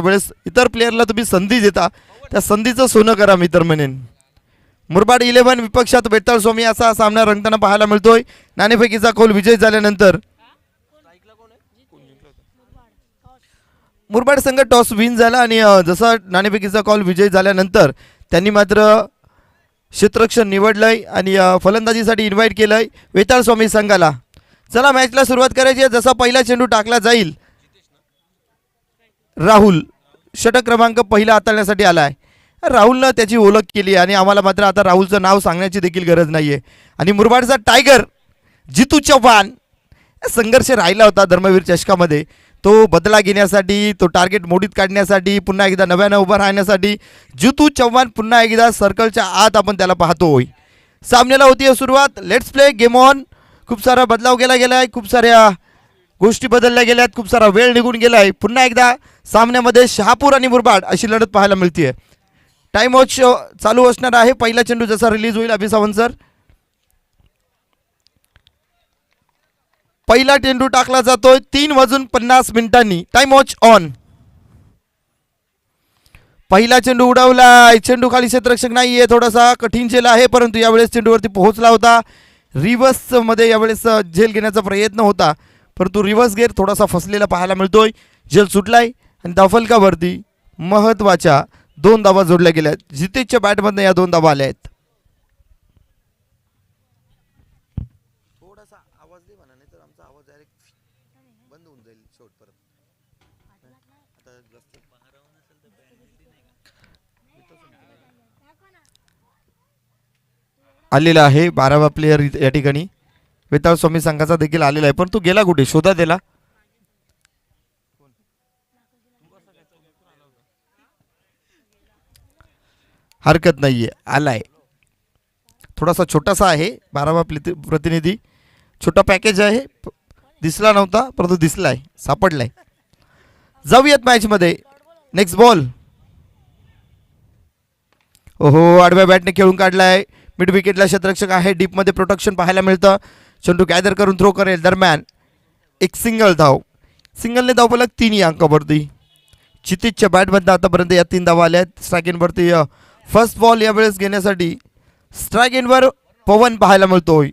वेळेस इतर प्लेयरला तुम्ही संधी देता त्या संधीचं सोनं करा मी तर म्हणेन. मुरबाड 11 विपक्षात बेताळ स्वामी असा सामना रंगताना पाहायला मिळतोय. नाणेफेकीचा कौल विजय झाल्यानंतर मुरबाड संघ टॉस विन झाला आणि जसा नाणेफेकीचा कॉल विजय झाल्यानंतर त्यांनी मात्र क्षेत्ररक्षण निवडलंय आणि फलंदाजीसाठी इन्व्हाइट केलंय वेताळ स्वामी संघाला. चला मॅचला सुरुवात करायची आहे. जसा पहिला चेंडू टाकला जाईल राहुल षटक क्रमांक पहिला हाताळण्यासाठी आलाय. राहुलनं त्याची ओळख केली आणि आम्हाला मात्र आता राहुलचं नाव सांगण्याची देखील गरज नाहीये. आणि मुरबाडचा टायगर जितू चव्हाण संघर्ष राहिला होता धर्मवीर चषकामध्ये. तो बदला घेण्यासाठी तो टार्गेट मोडीत काढण्यासाठी पुन्हा एकदा नव्यानं उभं राहण्यासाठी जितू चव्हाण पुन्हा एकदा सर्कलच्या आत आपण त्याला पाहतोय. सामन्याला होती सुरुवात. Let's play game on. खूप सारा बदलाव केला गेलाय. खूप साऱ्या गोष्टी बदलल्या गेल्यात. खूप सारा वेळ निघून गेलाय. पुन्हा एकदा सामन्यामध्ये शहापूर आणि मुरबाड अशी लढत पाहायला मिळते. टाइम वॉच चालू असणार आहे. पहिला चेंडू जसा रिलीज होईल अभिसावंत सर. पहिला चेंडू टाकला जातोय 3:50 टाइम वॉच ऑन. पहिला चेंडू उडवला. चेंडू खाली क्षेत्ररक्षक नाहीये. थोडासा कठीण झेल आहे परंतु यावेळेस चेंडूवरती पोहोचला होता. रिव्हर्स मध्ये यावेळेस झेल घेण्याचा प्रयत्न होता परंतु रिव्हर्स गेअर थोडासा फसलेला पाहायला मिळतोय. झेल सुटलाय आणि धावफलकावरती महत्त्वाच्या 2 धावा जोडल्या गेल्या. जितेशच्या बॅटमधनं या 2 धावा आल्या आहेत. थोडासा आवाज दे म्हणा नाही तर आमचा आवाज डायरेक्ट बंद होऊन जाईल शेवटपर्यंत. आलेला आहे 12वा प्लेयर या ठिकाणी वेताळ स्वामी संघाचा देखील आलेला आहे पण तो गेला कुठे शोधा त्याला. हरकत नाहीये आलाय. थोडासा छोटासा आहे 12वा प्रतिनिधी. छोटा पॅकेज आहे. दिसला नव्हता परंतु दिसलाय सापडलाय. जाऊयात मॅच मध्ये. Next ball. ओहो आडव्या बॅटने खेळून काढलाय. मिड विकेटला क्षेत्ररक्षक आहे. डीप मध्ये प्रोटेक्शन पाहायला मिळतं. चेंडू गॅदर करून थ्रो करेल दरम्यान एक सिंगल धाव. सिंगलने धावफलक 3 या अंकावरती. चितितच्या बॅटमधनं आतापर्यंत या 3 धावा आल्या आहेत. स्ट्राईक एंडवरती फर्स्ट बॉल यावेळेस घेण्यासाठी स्ट्राईक एंडवर पवन पाहायला मिळतोय.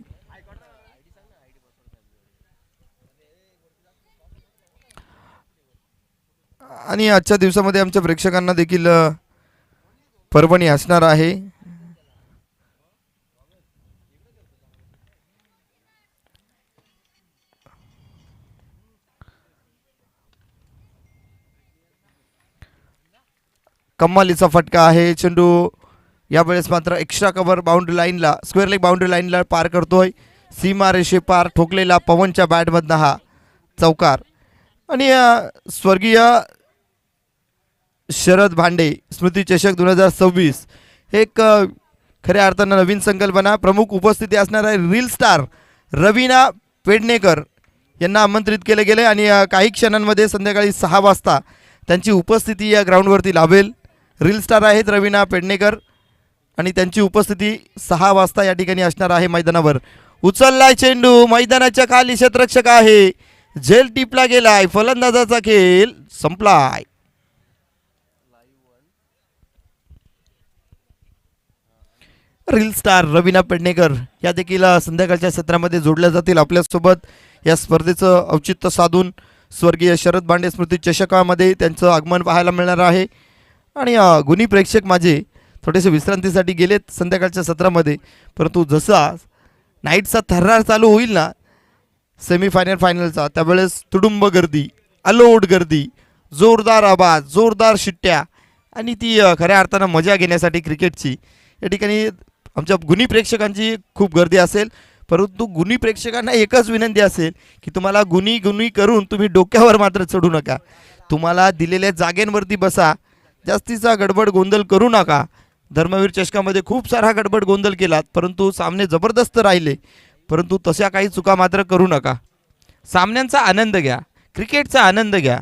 आणि आजच्या दिवसामध्ये आमच्या प्रेक्षकांना देखील पर्वणी असणार आहे. कमालीचा फटका आहे. चेंडू यावेळेस मात्र एक्स्ट्रा कव्हर बाउंड्री लाईनला स्क्वेअर लेग बाउंड्री लाईनला पार करतोय. सीमा रेषे पार ठोकलेला पवनच्या बॅटमधनं हा चौकार. आणि स्वर्गीय शरद भांडे स्मृती चषक 2026 एक खऱ्या अर्थानं नवीन संकल्पना. प्रमुख उपस्थिती असणार आहे रील स्टार रवीना पेडणेकर यांना आमंत्रित केले गेले आणि काही क्षणांमध्ये संध्याकाळी 6 वाजता त्यांची उपस्थिती या ग्राउंडवरती लाभेल. रील स्टार आहेत रवीना पेडणेकर आणि त्यांची उपस्थिती 6 वाजता या ठिकाणी असणार आहे मैदानावर. उचललाय चेंडू मैदानाच्या खाली क्षेत्ररक्षक आहे. झेल टिपला गेलाय. फलंदाजाचा खेळ संपलाय. रील स्टार रवीना पेडणेकर या देखील संध्याकाळच्या सत्रामध्ये जोडल्या जातील आपल्यासोबत. या स्पर्धेचं औचित्य साधून स्वर्गीय शरद भांडे स्मृती चषकामध्ये त्यांचं आगमन पाहायला मिळणार आहे. आणि गुणी प्रेक्षक माझे थोडेसे विश्रांतीसाठी गेलेत संध्याकाळच्या सत्रामध्ये परंतु जसा नाईटचा थर्रार चालू होईल ना सेमीफायनल फायनलचा त्यावेळेस तुडुंब गर्दी अलोट गर्दी जोरदार आवाज जोरदार शिट्ट्या आणि ती खऱ्या अर्थानं मजा घेण्यासाठी क्रिकेटची या ठिकाणी आमच्या गुणी प्रेक्षकांची खूप गर्दी असेल. परंतु गुणी प्रेक्षकांना एकच विनंती असेल की तुम्हाला गुणी गुणी करून तुम्ही डोक्यावर मात्र चढू नका. तुम्हाला दिलेल्या जागेंवरती बसा. जास्तीचा गडबड गोंधळ करू नका. धर्मवीर चषकामध्ये खूप सारा गडबड गोंधळ केलात परंतु सामने जबरदस्त राहिले परंतु तशा काही चुका मात्र करू नका. सामन्यांचा आनंद घ्या. क्रिकेटचा आनंद घ्या.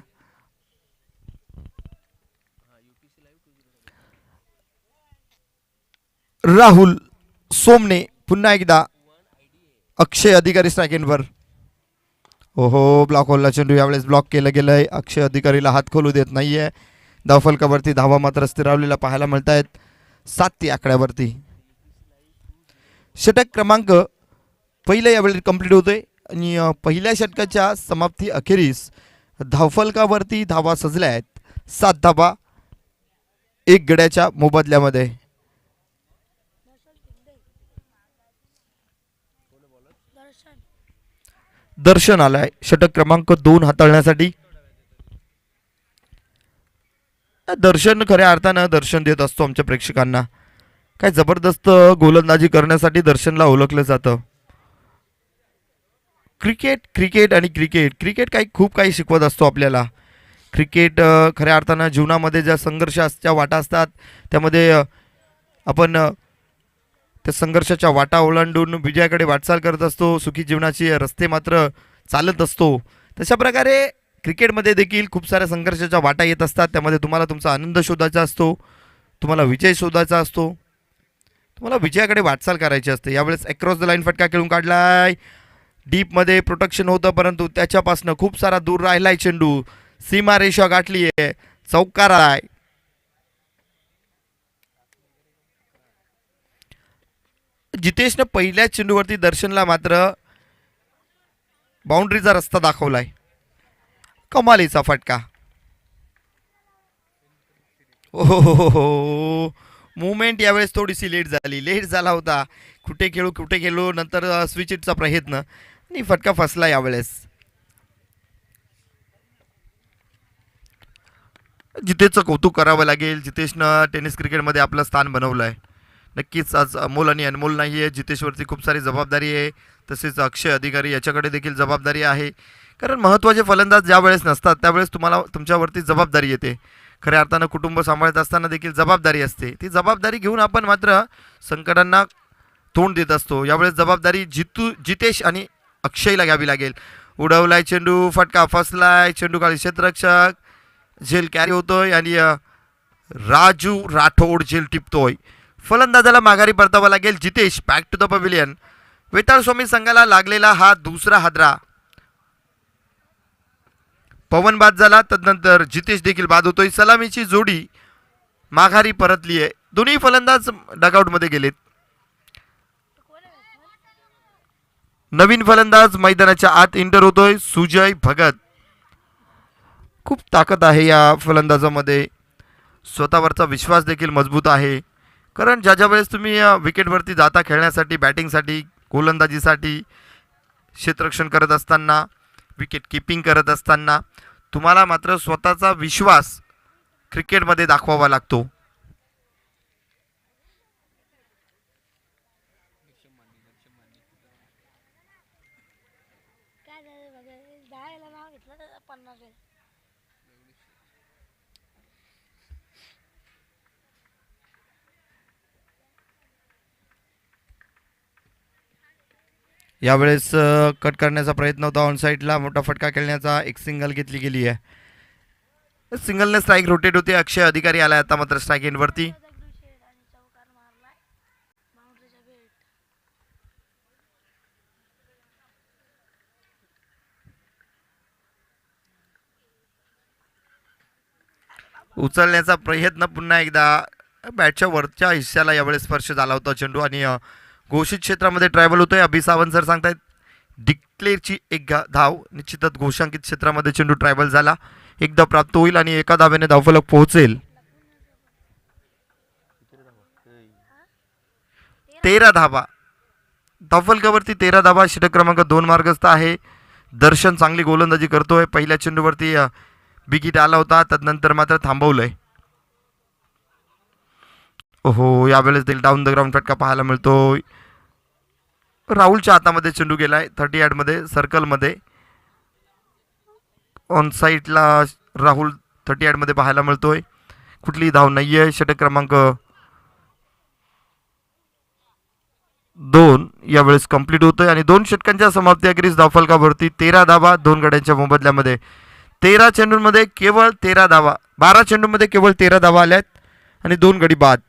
राहुल सोमने पुन्हा एकदा अक्षय अधिकारी स्ट्राईकवर. ओहो ब्लॉक होलला चेंडू यावेळेस ब्लॉक केलं गेलंय. अक्षय अधिकारीला हात खोलू देत नाहीये. धावफलकावरती धावा मात्र स्थिरावलेल्या पाहायला मिळत आहेत 7 आकड्यावरती. षटक क्रमांक पहिलं यावेळी कंप्लीट होतोय आणि पहिल्या षटकाच्या समाप्ती अखेरीस धावफलकावरती धावा सजल्या आहेत 7 धावा 1 गड्याच्या मोबदल्यामध्ये. दर्शन आलाय षटक क्रमांक 2 हाताळण्यासाठी. दर्शन खऱ्या अर्थानं दर्शन देत असतो आमच्या प्रेक्षकांना. काय जबरदस्त गोलंदाजी करण्यासाठी दर्शनला ओळखलं जातं. क्रिकेट क्रिकेट आणि क्रिकेट क्रिकेट काही खूप काही शिकवत असतो आपल्याला. क्रिकेट खऱ्या अर्थानं जीवनामध्ये ज्या संघर्षाच्या वाटा असतात त्यामध्ये आपण त्या संघर्षाच्या वाटा ओलांडून विजयाकडे वाटचाल करत असतो. सुखी जीवनाचे रस्ते मात्र चालत असतो. तशा प्रकारे क्रिकेटमध्ये देखील खूप साऱ्या संघर्षाच्या वाटा येत असतात. त्यामध्ये तुम्हाला तुमचा आनंद शोधायचा असतो, तुम्हाला विजय शोधायचा असतो, तुम्हाला विजयाकडे वाटचाल करायची असते. यावेळेस अक्रॉस द लाईन फटका खेळून काढलाय. डीपमध्ये प्रोटेक्शन होतं परंतु त्याच्यापासून खूप सारा दूर राहिलाय चेंडू. सीमारेषा गाठली आहे, चौकार आहे. जितेशनं पहिल्या चेंडूवरती दर्शनला मात्र बाउंड्रीचा रस्ता दाखवलाय. कमालीचा फटका. ओहो, मुवमेंट यावेळेस थोडीशी लेट झाला होता. कुठे खेळू नंतर स्विच इटचा प्रयत्न आणि फटका फसला यावेळेस. जितेशचं कौतुक करावं लागेल. जितेशनं टेनिस क्रिकेटमध्ये आपलं स्थान बनवलं आहे. नक्कीच आज अमोल आणि अनमोल नाही आहे. जितेशवरती खूप सारी जबाबदारी आहे. तसेच अक्षय अधिकारी याच्याकडे देखील जबाबदारी आहे. कारण महत्त्वाचे फलंदाज ज्या वेळेस नसतात त्यावेळेस तुम्हाला तुमच्यावरती जबाबदारी येते. खऱ्या अर्थानं कुटुंब सांभाळत असताना देखील जबाबदारी असते. ती जबाबदारी घेऊन आपण मात्र संकटांना तोंड देत असतो. यावेळेस जबाबदारी जितेश आणि अक्षयला घ्यावी लागेल. उडवलाय चेंडू, फटका फसलाय. चेंडू काळी क्षेत्ररक्षक झेल कॅरी होतोय आणि राजू राठोड झेल टिपतोय. फलंदाजाला माघारी परतावा लागेल. Jitesh back to the pavilion. Vetal Swami संघाला लागलेला हा दुसरा हादरा. पवन बाद झाला, तदनंतर जितेश देखील बाद होतोय. सलामीची जोडी माघारी परतली आहे. दोन्ही फलंदाज डगआउटमध्ये गेलेत. नवीन फलंदाज मैदानाच्या आत एंटर होतोय सुजय भगत. खूप ताकद आहे या फलंदाजामध्ये. स्वतःवरचा विश्वास देखील मजबूत आहे. कारण ज्या वेळेस तुम्ही विकेटवरती जाता खेळण्यासाठी, बॅटिंगसाठी, गोलंदाजीसाठी, क्षेत्ररक्षण करत असताना, विकेट किपिंग करत असताना तुम्हाला मात्र स्वतःचा विश्वास क्रिकेटमध्ये दाखवावा लागतो. यावेळेस कट करण्याचा प्रयत्न होता ऑन साईडला. मोठा फटका खेळण्याचा एक सिंगल घेतली गेली आहे. सिंगलने स्ट्राईक रोटेट होते. अक्षय अधिकारी आला आता मात्र स्ट्राईक एंडवरती. उचलण्याचा प्रयत्न पुन्हा एकदा बॅटच्या वरच्या हिस्स्याला यावेळेस स्पर्श झाला होता चेंडू आणि घोषित क्षेत्रामध्ये ट्रॅव्हल होतोय. अभि सावंत सर सांगतायत डिक्लेअरची एक धाव. निश्चितच घोषांकित क्षेत्रामध्ये चेंडू ट्रॅव्हल झाला. एकदा प्राप्त होईल आणि एका धावेने धावफलक पोहोचेल. 13 धावा धावफलकावरती. 13 धावा. षटक क्रमांक 2 मार्गस्थ आहे. दर्शन चांगली गोलंदाजी करतोय. पहिल्या चेंडूवरती बिगिट आला होता, तदनंतर मात्र थांबवलंय. ओहो, यावेळेस देखील डाऊन द ग्राउंड फटका पाहायला मिळतोय. राहुलच्या हातामध्ये चेंडू गेलाय 38 मध्ये सर्कलमध्ये. ऑन साईडला राहुल 38 मध्ये पाहायला मिळतोय. कुठलीही धाव नाहीये. षटक क्रमांक 2 यावेळेस कंप्लीट होतोय आणि 2 षटकांच्या समाप्ती अखेरीस धावफलकावरती 13 धावा 2 गड्यांच्या मोबदल्यामध्ये. 13 चेंडूंमध्ये केवळ 13 धावा. 12 चेंडूंमध्ये केवळ 13 धावा आल्यात आणि 2 गडी बाद.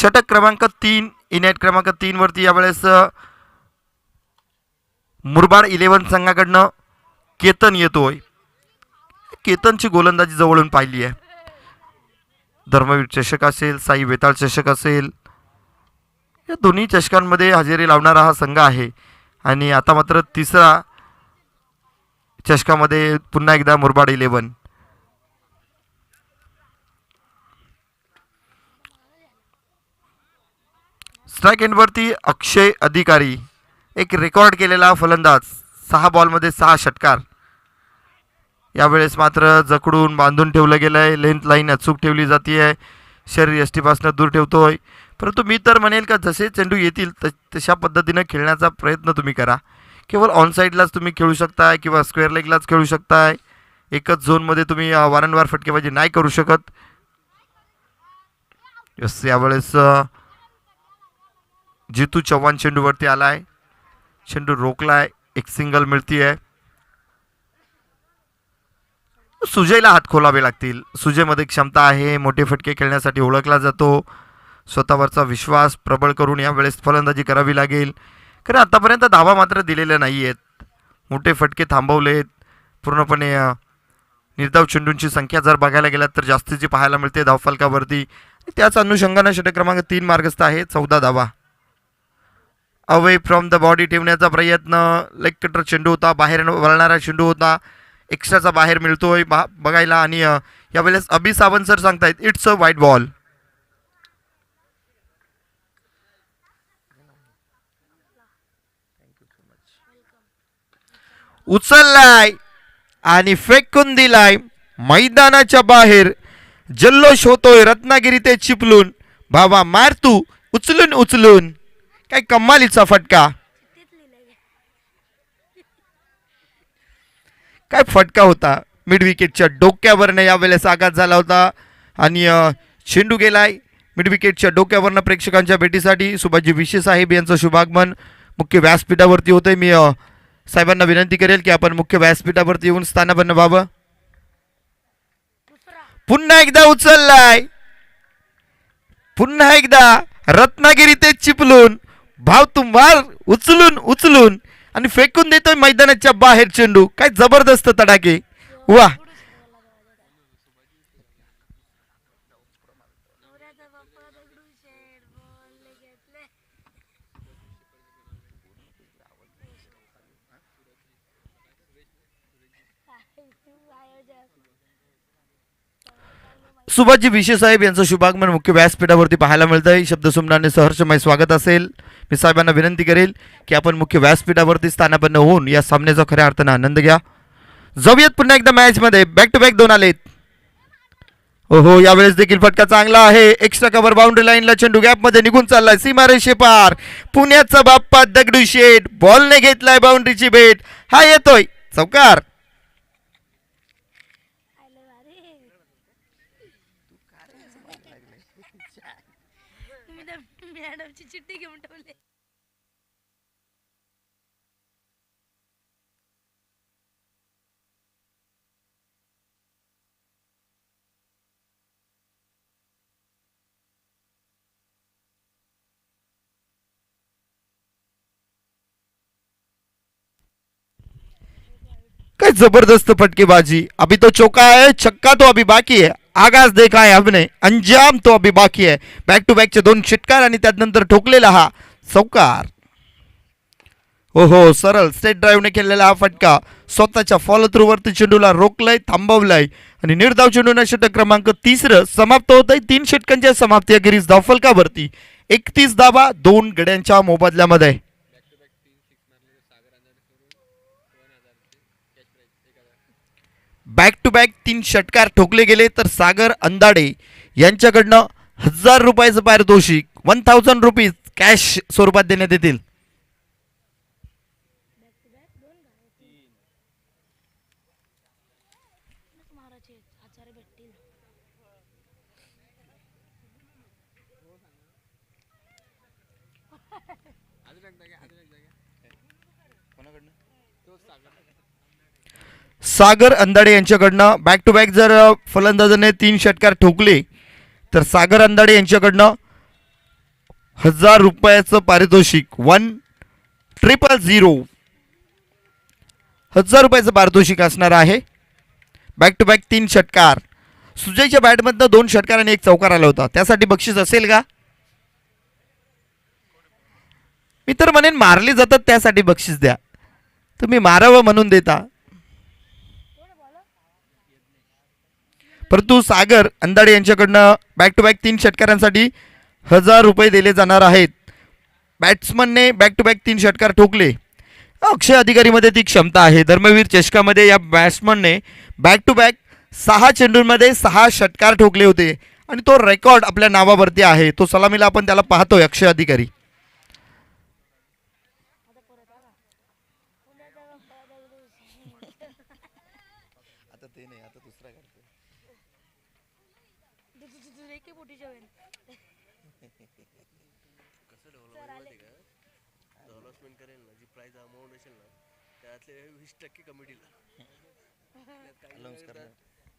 षटक क्रमांक 3 इनेट क्रमांक 3 वरती यावेळेस मुरबाड 11 संघाकडनं केतन येतोय. केतनची गोलंदाजी जवळून पाहिली आहे. धर्मवीर चषक असेल, साई वेताळ चषक असेल, या दोन्ही चषकांमध्ये हजेरी लावणारा हा संघ आहे. आणि आता मात्र तिसरा चषकामध्ये पुन्हा एकदा मुरबाड 11. स्ट्राईक एंडवरती अक्षय अधिकारी, एक रेकॉर्ड केलेला फलंदाज, 6 बॉलमध्ये 6 षटकार. यावेळेस मात्र जकडून बांधून ठेवलं गेलं आहे. लेंथ लाईन अचूक ठेवली जाते आहे. शरीर यष्टीपासून दूर ठेवतोय. परंतु मी तर म्हणेल का जसे चेंडू येतील तशा पद्धतीनं खेळण्याचा प्रयत्न तुम्ही करा. केवळ ऑन साईडलाच तुम्ही खेळू शकताय किंवा स्क्वेअर लेगलाच खेळू शकताय. एकच झोनमध्ये तुम्ही वारंवार फटकेबाजी नाही करू शकत. यस, यावेळेस जितू चव्हाण चेंडूवरती आलाय. चेंडू रोखलाय, एक सिंगल मिळती आहे. सुजयला हात खोलावे लागतील. सुजयमध्ये क्षमता आहे, मोठे फटके खेळण्यासाठी ओळखला जातो. स्वतःवरचा विश्वास प्रबळ करून यावेळेस फलंदाजी करावी लागेल. कारण आतापर्यंत धावा मात्र दिलेल्या नाही आहेत. मोठे फटके थांबवलेत पूर्णपणे. निर्धाव चेंडूंची संख्या जर बघायला गेलात तर जास्तीची पाहायला मिळते धावफलकावरती. त्याच अनुषंगाने षटक क्रमांक 3 मार्गस्थ आहे. 14 धावा. अवे फ्रॉम द बॉडी ठेवण्याचा प्रयत्न. लेग कटर चेंडू होता, बाहेर वळणारा चेंडू होता. एक्स्ट्राचा बाहेर मिळतोय बघायला. आणि यावेळेस अभि सावंत सर सांगतायत इट्स अ व्हाईट बॉल. उचललाय आणि फेकून दिलाय मैदानाच्या बाहेर. जल्लोष होतोय रत्नागिरी ते चिपलून. बाबा मार तू, उचलून उचलून. काय कमालीचा फटका, काय फटका होता. मिड विकेटच्या डोक्यावरनं यावेळेस आघात झाला होता आणि चेंडू गेलाय मिड विकेटच्या डोक्यावरनं. प्रेक्षकांच्या भेटीसाठी सुभाषजी विशे साहेब यांचं शुभागमन मुख्य व्यासपीठावरती होतंय. मी साहेबांना विनंती करेल की आपण मुख्य व्यासपीठावरती येऊन स्थानापन्न व्हावं. पुन्हा एकदा उचललाय, पुन्हा एकदा रत्नागिरी ते चिपलून. भाव तुम्हार उचलून उचलून आणि फेकून देतोय मैदानाच्या बाहेर चेंडू. काय जबरदस्त तडाके, वा. सुभाषजी विशे साहेब यांचं शुभागमन मुख्य व्यासपीठावरती पाहायला मिळतंय. शब्दसुमनाने सहर्षमय स्वागत असेल. मी साहेबांना विनंती करेल की आपण मुख्य व्यासपीठावरती स्थानापन्न होऊन या सामन्याचा खऱ्या अर्थानं आनंद घ्या. जाऊयात पुन्हा एकदा मॅच मध्ये. बॅक टू बॅक 2 आलेत. हो, यावेळेस देखील फटका चांगला आहे. एक्स्ट्रा कव्हर बाउंड्री लाईनला चेंडू गॅप मध्ये निघून चाललाय. सीमारेषे पार पुण्याचा बाप्पा दगडूशेठ बॉलने घेतलाय बाउंड्रीची भेट. हा येतोय चौकार. चिठ्ठी घेऊन ठेवले. काय जबरदस्त फटकेबाजी. अभी तो चौका है, छक्का तो अभी बाकी है. आगाज देखा है हमने, अंजाम तो अभी बाकी है. बॅक टू बॅकचे 2 षटकार आणि त्यानंतर ठोकलेला हा चौकार. हो, सरळ स्टेट ड्राईव्हने केलेला हा फटका स्वतःच्या फॉलो थ्रू वरती चेंडूला रोखलंय, थांबवलंय आणि निर्धाव चेंडूने षटक क्रमांक 3 समाप्त होत आहे. 3 षटकांच्या समाप्ती अखेरीस धावफलकावरती 31 धावा 2 गड्यांच्या मोबदल्यामध्ये. बॅक टू बॅक 3 षटकार ठोकले गेले तर सागर अंदाडे यांच्याकडनं 1000 रुपयाचं पारितोषिक 1000 रुपीज कॅश स्वरूपात देण्यात येतील. सागर अंदाडे यांच्याकडनं बॅक टू बॅक जर फलंदाजाने 3 षटकार ठोकले तर सागर अंदाडे यांच्याकडनं ₹1000 पारितोषिक 1000 ₹1000 पारितोषिक असणार आहे. बॅक टू बॅक 3 षटकार. सुजयच्या बॅटमधनं 2 षटकार आणि 1 चौकार आला होता. त्यासाठी बक्षीस असेल का? मी तर म्हणेन मारली जातात त्यासाठी बक्षीस द्या. तुम्ही मारावं म्हणून देता. परंतु सागर अंदाडे यांच्याकडनं बॅक टू बॅक 3 षटकारांसाठी ₹1000 दिले जाणार आहेत. बॅट्समनने बॅक टू बॅक 3 षटकार ठोकले. अक्षय अधिकारीमध्ये ती क्षमता आहे. धर्मवीर चषकामध्ये या बॅट्समनने बॅक टू बॅक 6 चेंडूंमध्ये 6 षटकार ठोकले होते आणि तो रेकॉर्ड आपल्या नावावरती आहे. तो सलामीला आपण त्याला पाहतोय अक्षय अधिकारी. डेव्हलपमेंट करेल ना जी प्राइस अमाऊंट असेल ना त्यातले 20% कमिटीला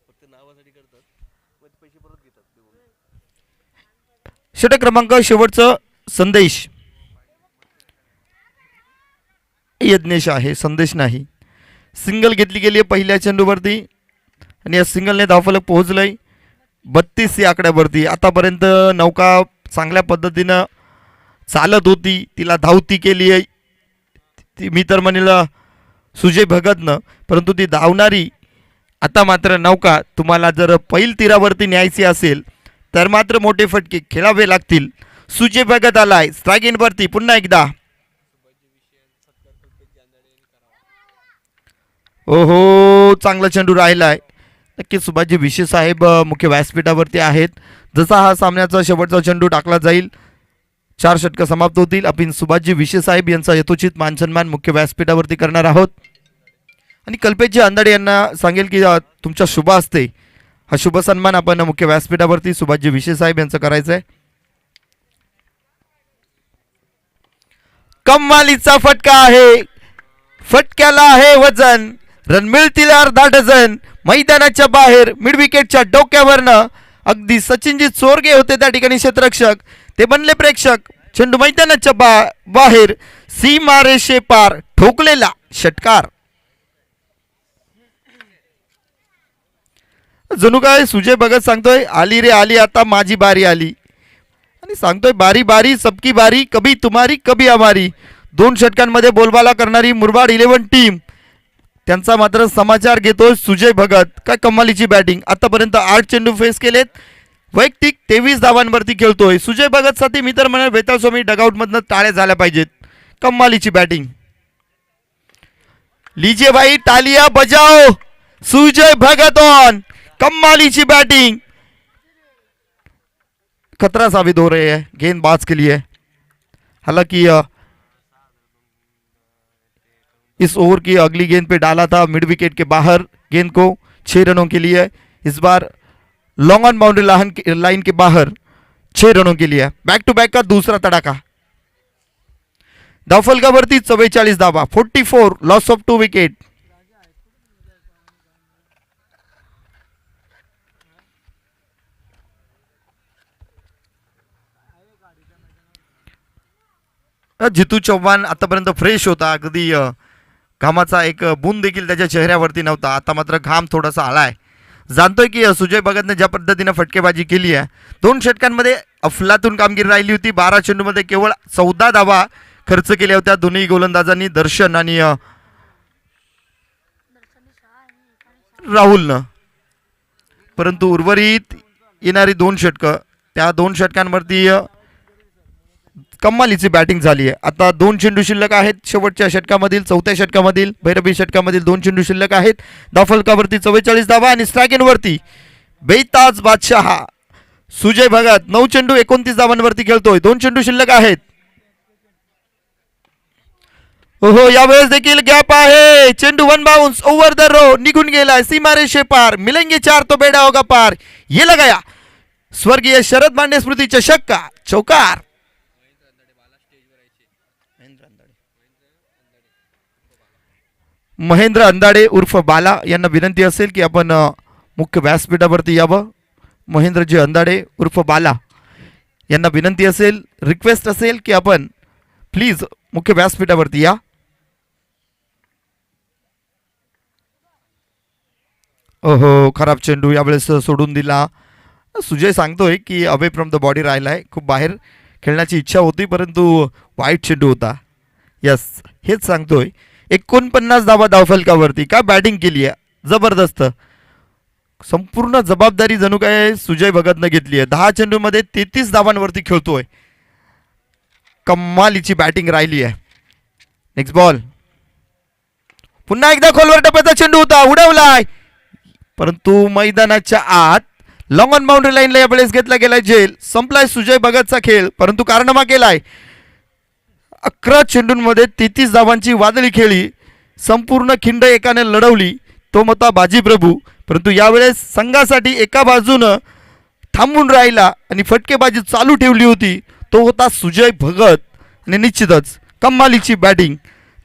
फक्त नावासाठी करतात मग पैसे परत घेतात. षटक क्रमांक शेवटचं संदेश यज्ञेश आहे, संदेश नाही. सिंगल घेतली गेली आहे पहिल्या चेंडूवरती आणि या सिंगलने धावफलक पोहोचलंय 32 या आकड्यावरती. आतापर्यंत नौका चांगल्या पद्धतीनं चालत होती, तिला धावती केली आहे ती मी तर म्हणेल सुजय भगतनं. परंतु ती धावणारी आता मात्र नौका तुम्हाला जर पैल तीरावरती न्यायची असेल तर मात्र मोठे फटके खेळावे लागतील. सुजय भगत आलाय स्ट्राईक इनवरती पुन्हा एकदा. ओहो चांगला चेंडू राहिलाय. नक्कीच सुभाषजी विशे साहेब मुख्य व्यासपीठावरती आहेत. जसा हा सामन्याचा शेवटचा चेंडू टाकला जाईल 4 षटकं समाप्त होतील. आपण सुभाषजी विशे साहेब यांचा यथोचित मानसन्मान मुख्य व्यासपीठावरती करणार आहोत. आणि कल्पेशजी अंदाडे यांना सांगेल की तुमच्या शुभ असते हा शुभ सन्मान आपण मुख्य व्यासपीठावरती सुभाषजी विशे साहेब यांचं करायचं आहे. कमालीचा फटका आहे, फटक्याला आहे वजन. रन मिळतील अर्धा डझन. मैदानाच्या बाहेर मिड विकेटच्या डोक्यावरनं अगदी सचिनजी चोरगे होते त्या ठिकाणी क्षेत्ररक्षक, ते बनले प्रेक्षक. चेंडू मैदानाच्या बाहेर सीमारेषे पार ठोकलेला षटकार. जणू काय सुजय भगत सांगतोय आली रे आली आता माझी बारी आली आणि सांगतोय बारी बारी सबकी बारी कभी तुम्हारी कभी हमारी. 2 षटकांमध्ये बोलबाला करणारी मुरबाड 11 टीम त्यांचा मात्र समाचार घेतोय सुजय भगत. काय कमालीची बॅटिंग. आतापर्यंत 8 चेंडू फेस केलेत, वैयक्तिक 23 धावांवरती खेळतोय सुजय भगत. साठी मी तर म्हणेल वेताळ स्वामी डगआउटमधनं टाळ्या झाल्या पाहिजेत. कमालीची बॅटिंग. लीजिए भाई तालिया बजाओ, सुजय भगत ऑन. कमालीची बैटिंग. खतरा साबित हो रहे हैं गेंदबाज के लिए. हालांकि इस ओवर की अगली गेंद पे डाला था मिड विकेट के बाहर गेंद को 6 रनों के लिए. इस बार लॉन्ग ऑन बाउंड्री लाइन के बाहर 6 रनों के लिए. बैक टू बैक का दूसरा तड़ाका. धावफलकावरती 44 धावा, 44 लॉस ऑफ 2 विकेट. जितू चव्हाण आतापर्यंत फ्रेश होता, अगदी घामाचा एक बूंद देखील त्याच्या चेहऱ्यावरती नव्हता. आता मात्र घाम थोडासा आलाय. जाणतोय की सुजय भगतने ज्या पद्धतीने फटकेबाजी केली आहे 2 षटकांमध्ये अफलातून कामगिरी राहिली होती. 12 चेंडूमध्ये केवळ 14 धावा खर्च केल्या होत्या दोन्ही गोलंदाजांनी, दर्शन आणि राहुलनं. परंतु उर्वरित येणारी 2 षटकं त्या 2 षटकांवरती कमालीची बॅटिंग झाली आहे. आता 2 चेंडू शिल्लक आहेत शेवटच्या षटकामधील, 4थ्या षटकामधील, भैरवी षटकामधील 2 चेंडू शिल्लक आहेत. धावफलकावरती 44 धावा आणि स्ट्राईक इनवरती बेताज बादशाह सुजय भगत 9 चेंडू 29 धावांवरती खेळतोय. 2 चेंडू शिल्लक आहेत. हो यावेळेस देखील गॅप आहे. चेंडू 1 बाउंस ओव्हर द रो निघून गेलाय सीमारेषे पार. मिलेंगे 4 तो बेड़ा होगा पार. ये लगाया स्वर्गीय शरद बांडे स्मृती चषक का चौकार. महेंद्र अंदाडे उर्फ बाला यांना विनंती असेल की आपण मुख्य व्यासपीठावरती यावं. महेंद्रजी अंदाडे उर्फ बाला यांना विनंती असेल, रिक्वेस्ट असेल की आपण प्लीज मुख्य व्यासपीठावरती या. ओहो, खराब चेंडू यावेळेस सोडून दिला. सुजय सांगतोय की अवे फ्रॉम द बॉडी राहिलाय, खूप बाहेर खेळण्याची इच्छा होती परंतु वाईट चेंडू होता. यस, हेच सांगतोय. 49 धावा धावफलकावरती. का बॅटिंग केली आहे, जबरदस्त. संपूर्ण जबाबदारी जणू काय सुजय भगतनं घेतली आहे. 10 चेंडूमध्ये 33 धावांवरती खेळतोय. कमालीची बॅटिंग राहिली आहे. Next ball. पुन्हा एकदा खोलवर टप्प्याचा चेंडू होता, उडवलाय परंतु मैदानाच्या आत लॉंग ऑन बाउंड्री लाईनला यावेळेस घेतला गेलाय झेल. संपलाय सुजय भगतचा खेळ परंतु कारनामा केलाय. 11 चेंडूंमध्ये 33 धावांची वादळी खेळी. संपूर्ण खिंड एकाने लढवली, तो होता बाजीप्रभू. परंतु यावेळेस संघासाठी एका बाजूनं थांबून राहिला आणि फटकेबाजी चालू ठेवली होती, तो होता सुजय भगत. आणि निश्चितच कमालीची बॅटिंग.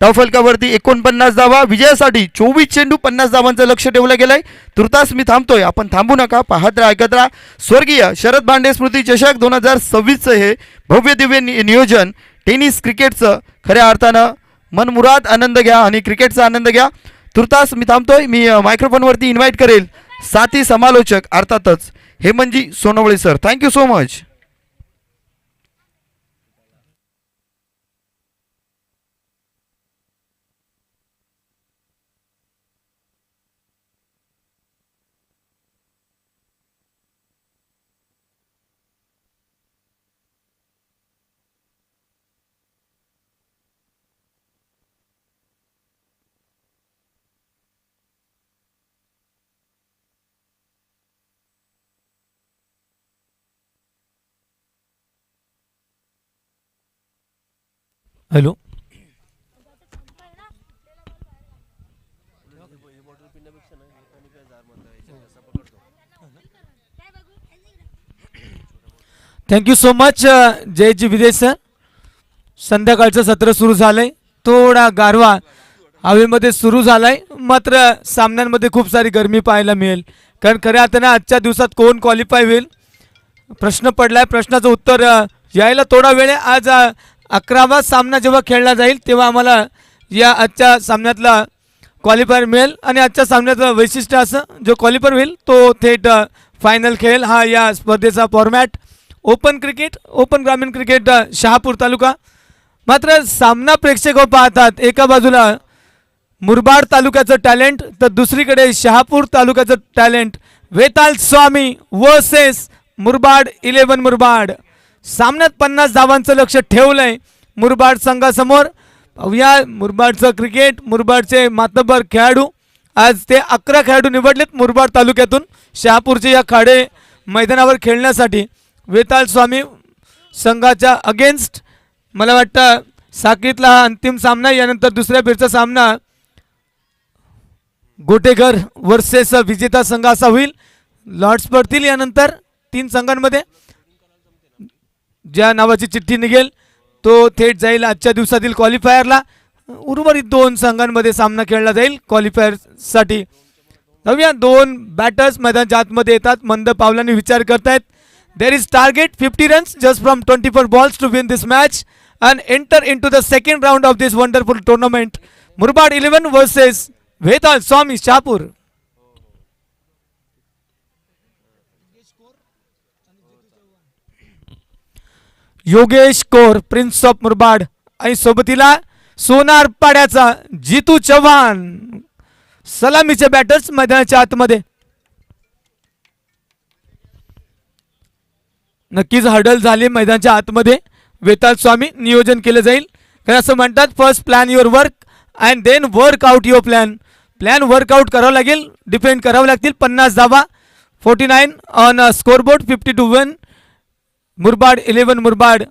धावफलकावरती 49 धावा विजयासाठी. 24 चेंडू 50 धावांचं लक्ष ठेवलं गेलंय. तुर्तास मी थांबतोय, आपण थांबू नका, पाहत राहा, ऐकत राहा. स्वर्गीय शरद भांडे स्मृती चषक 2026चं हे भव्य दिव्य नियोजन टेनिस क्रिकेटचं खऱ्या अर्थानं मनमुराद आनंद घ्या आणि क्रिकेटचा आनंद घ्या. तुर्तास मी थांबतोय. मी मायक्रोफोनवरती इन्व्हाइट करेल साथी समालोचक अर्थातच Hemantji Sonawale sir. Thank you so much. Hello. Thank you so much Jayji Videsh sir. संध्याकाळचं सत्र सुरू झालंय. थोडा गारवा हवेमध्ये सुरू झालाय, मात्र सामन्यांमध्ये खूप सारी गरमी पाहायला मिळेल. कारण खऱ्या अर्थानं आजच्या दिवसात कोण क्वालिफाय होईल प्रश्न पडलाय. प्रश्नाचं उत्तर यायला थोडा वेळ आहे. आज 11वा सामना जेव्हा खेळला जाईल तेव्हा आम्हाला या आजच्या सामन्यातला क्वालिफायर मिळेल. आणि आजच्या सामन्याचं वैशिष्ट्य असं, जो क्वालिफायर होईल तो थेट फायनल खेळेल. हा या स्पर्धेचा फॉर्मॅट. ओपन क्रिकेट, ओपन ग्रामीण क्रिकेट शहापूर तालुका. मात्र सामना प्रेक्षक पाहतात, एका बाजूला मुरबाड तालुक्याचं टॅलेंट तर दुसरीकडे शहापूर तालुक्याचं टॅलेंट. वेताल स्वामी वर्सेस मुरबाड 11 मुरबाड. सामन्यात 50 धावांचं लक्ष ठेवलंय मुरबाड संघासमोर. या मुरबाडचं क्रिकेट, मुरबाडचे मातबर खेळाडू, आज ते 11 खेळाडू निवडलेत मुरबाड तालुक्यातून शहापूरचे या खाडे मैदानावर खेळण्यासाठी. वेताळ स्वामी संघाच्या अगेन्स्ट मला वाटतं साखळीतला हा अंतिम सामना. यानंतर दुसऱ्या फेरीचा सामना गोटेघर वर्सेस विजेता संघ असा होईल. लॉर्ड्स पडतील यानंतर 3 संघांमध्ये. ज्या नावाची चिठ्ठी निघेल तो थेट जाईल आजच्या दिवसातील क्वालिफायरला. उर्वरित 2 संघांमध्ये सामना खेळला जाईल क्वालिफायरसाठी. जाऊया, 2 बॅटर्स मैदानाच्या आतमध्ये येतात, मंद पावलांनी विचार करतायत. There is target 50 runs just from 24 balls to win this match and enter into the second round of this wonderful tournament. Murbad 11 versus Vetal Swami Shapur. Yogesh core prince of Murbad आणि सोबतीला सोनार पाड्याचा जितू चव्हाण. सलामीचे बॅटर्स मैदानाच्या आतमध्ये. नक्कीच हडल झाले मैदानाच्या आतमध्ये. वेताल स्वामी नियोजन केलं जाईल. कारण असं म्हणतात first plan your work and then work out your plan. Plan workout करावं लागेल, डिफेंड करावं लागतील. 50 धावा 49 ऑन स्कोरबोर्ड 50-1 मुरबाड 11 मुरबाड.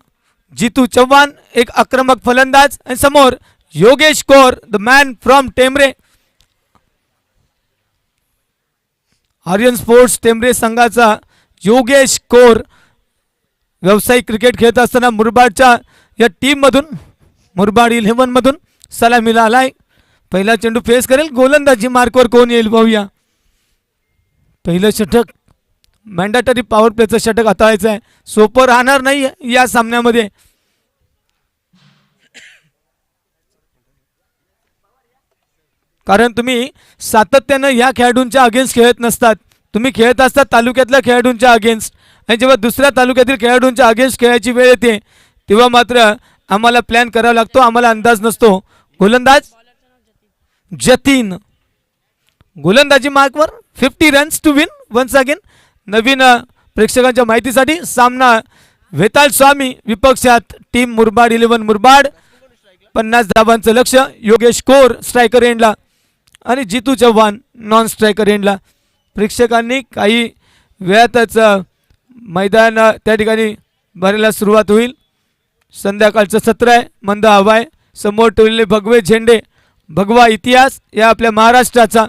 जितू चव्हाण एक आक्रमक फलंदाज आणि समोर Yogesh core the man from Temre. Aryan sports Temre संघाचा योगेश कोर व्यावसायिक क्रिकेट खेळत असताना मुरबाडच्या या टीममधून, मुरबाड 11 मधून सलामीला आलाय. पहिला चेंडू फेस करेल. गोलंदाजी मार्कवर कोण येईल पाहूया. पहिलं षटक मॅन्डेटरी पॉवर प्लेचं षटक हाताळायचं आहे. सोपं राहणार नाही या सामन्यामध्ये. कारण तुम्ही सातत्यानं या खेळाडूंच्या अगेन्स्ट खेळत नसतात, तुम्ही खेळत असतात तालुक्यातल्या खेळाडूंच्या अगेन्स्ट. आणि जेव्हा दुसऱ्या तालुक्यातील खेळाडूंच्या अगेन्स्ट खेळायची वेळ येते तेव्हा मात्र आम्हाला प्लॅन करावा लागतो, आम्हाला अंदाज नसतो. गोलंदाज जतीन, गोलंदाजी मार्कवर 50 runs to win once again. नवीन प्रेक्षकांच्या माहितीसाठी सामना वेताळ स्वामी विपक्षात टीम मुरबाड 11 मुरबाड. 50 धावांचं लक्ष. योगेश कोर स्ट्रायकर एंडला आणि जितू चव्हाण नॉन स्ट्रायकर एंडला. प्रेक्षकांनी काही वेळातच मैदान त्या ठिकाणी भरायला सुरुवात होईल. संध्याकाळचं सत्र आहे, मंद हवा आहे. समोर ठेवलेले भगवे झेंडे, भगवा इतिहास या आपल्या महाराष्ट्राचा.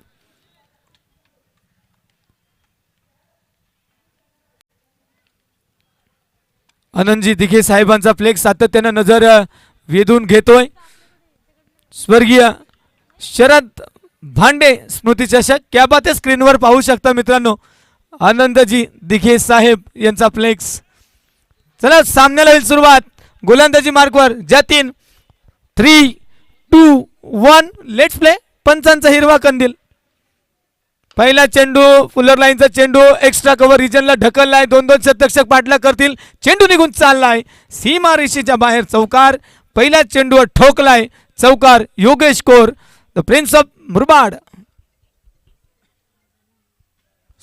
आनंदजी दिघे साहेबांचा फ्लेक्स सातत्यानं नजर वेधून घेतोय. स्वर्गीय शरद भांडे स्मृती चषक क्या बात आहे, स्क्रीनवर पाहू शकता मित्रांनो. आनंदजी दिघे साहेब यांचा फ्लेक्स. चला सामन्याला होईल सुरुवात. गोलंदाजी मार्कवर जतीन. 3, 2, 1 let's play. पंचांचा हिरवा कंदील. पहिला चेंडू फुलर लाईनचा चेंडू एक्स्ट्रा कव्हर रिजनला ढकललाय. 2-2 शतक्षक पाठला करतील. चेंडू निघून चाललाय सीमा रेषेच्या बाहेर. चौकार. पहिल्या चेंडूवर ठोकलाय चौकार. Yogesh core the prince of Murbad.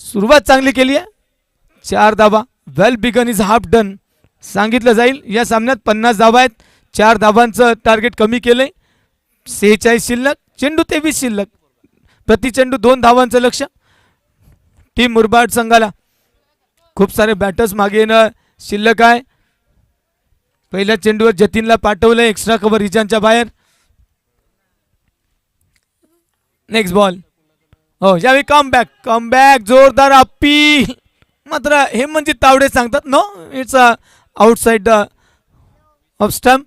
सुरुवात चांगली केली आहे. 4 धावा. Well begun is half done सांगितलं जाईल. या सामन्यात 50 धावा आहेत. 4 धावांचं टार्गेट कमी केलंय. 46 शिल्लक. चेंडू 23 शिल्लक. प्रति चेंडू 2 धावांचं लक्ष. टीम मुरबाड संघाला खूप सारे बॅटर्स मागे येणं शिल्लक आहे. पहिल्या चेंडूवर जतीनला पाठवलंय एक्स्ट्रा कव्हर रिजनच्या बाहेर. Next ball. हो यावेळी कम बॅक जोरदार अपील. मात्र हेमंतजी तावडे सांगतात no it's outside off stump.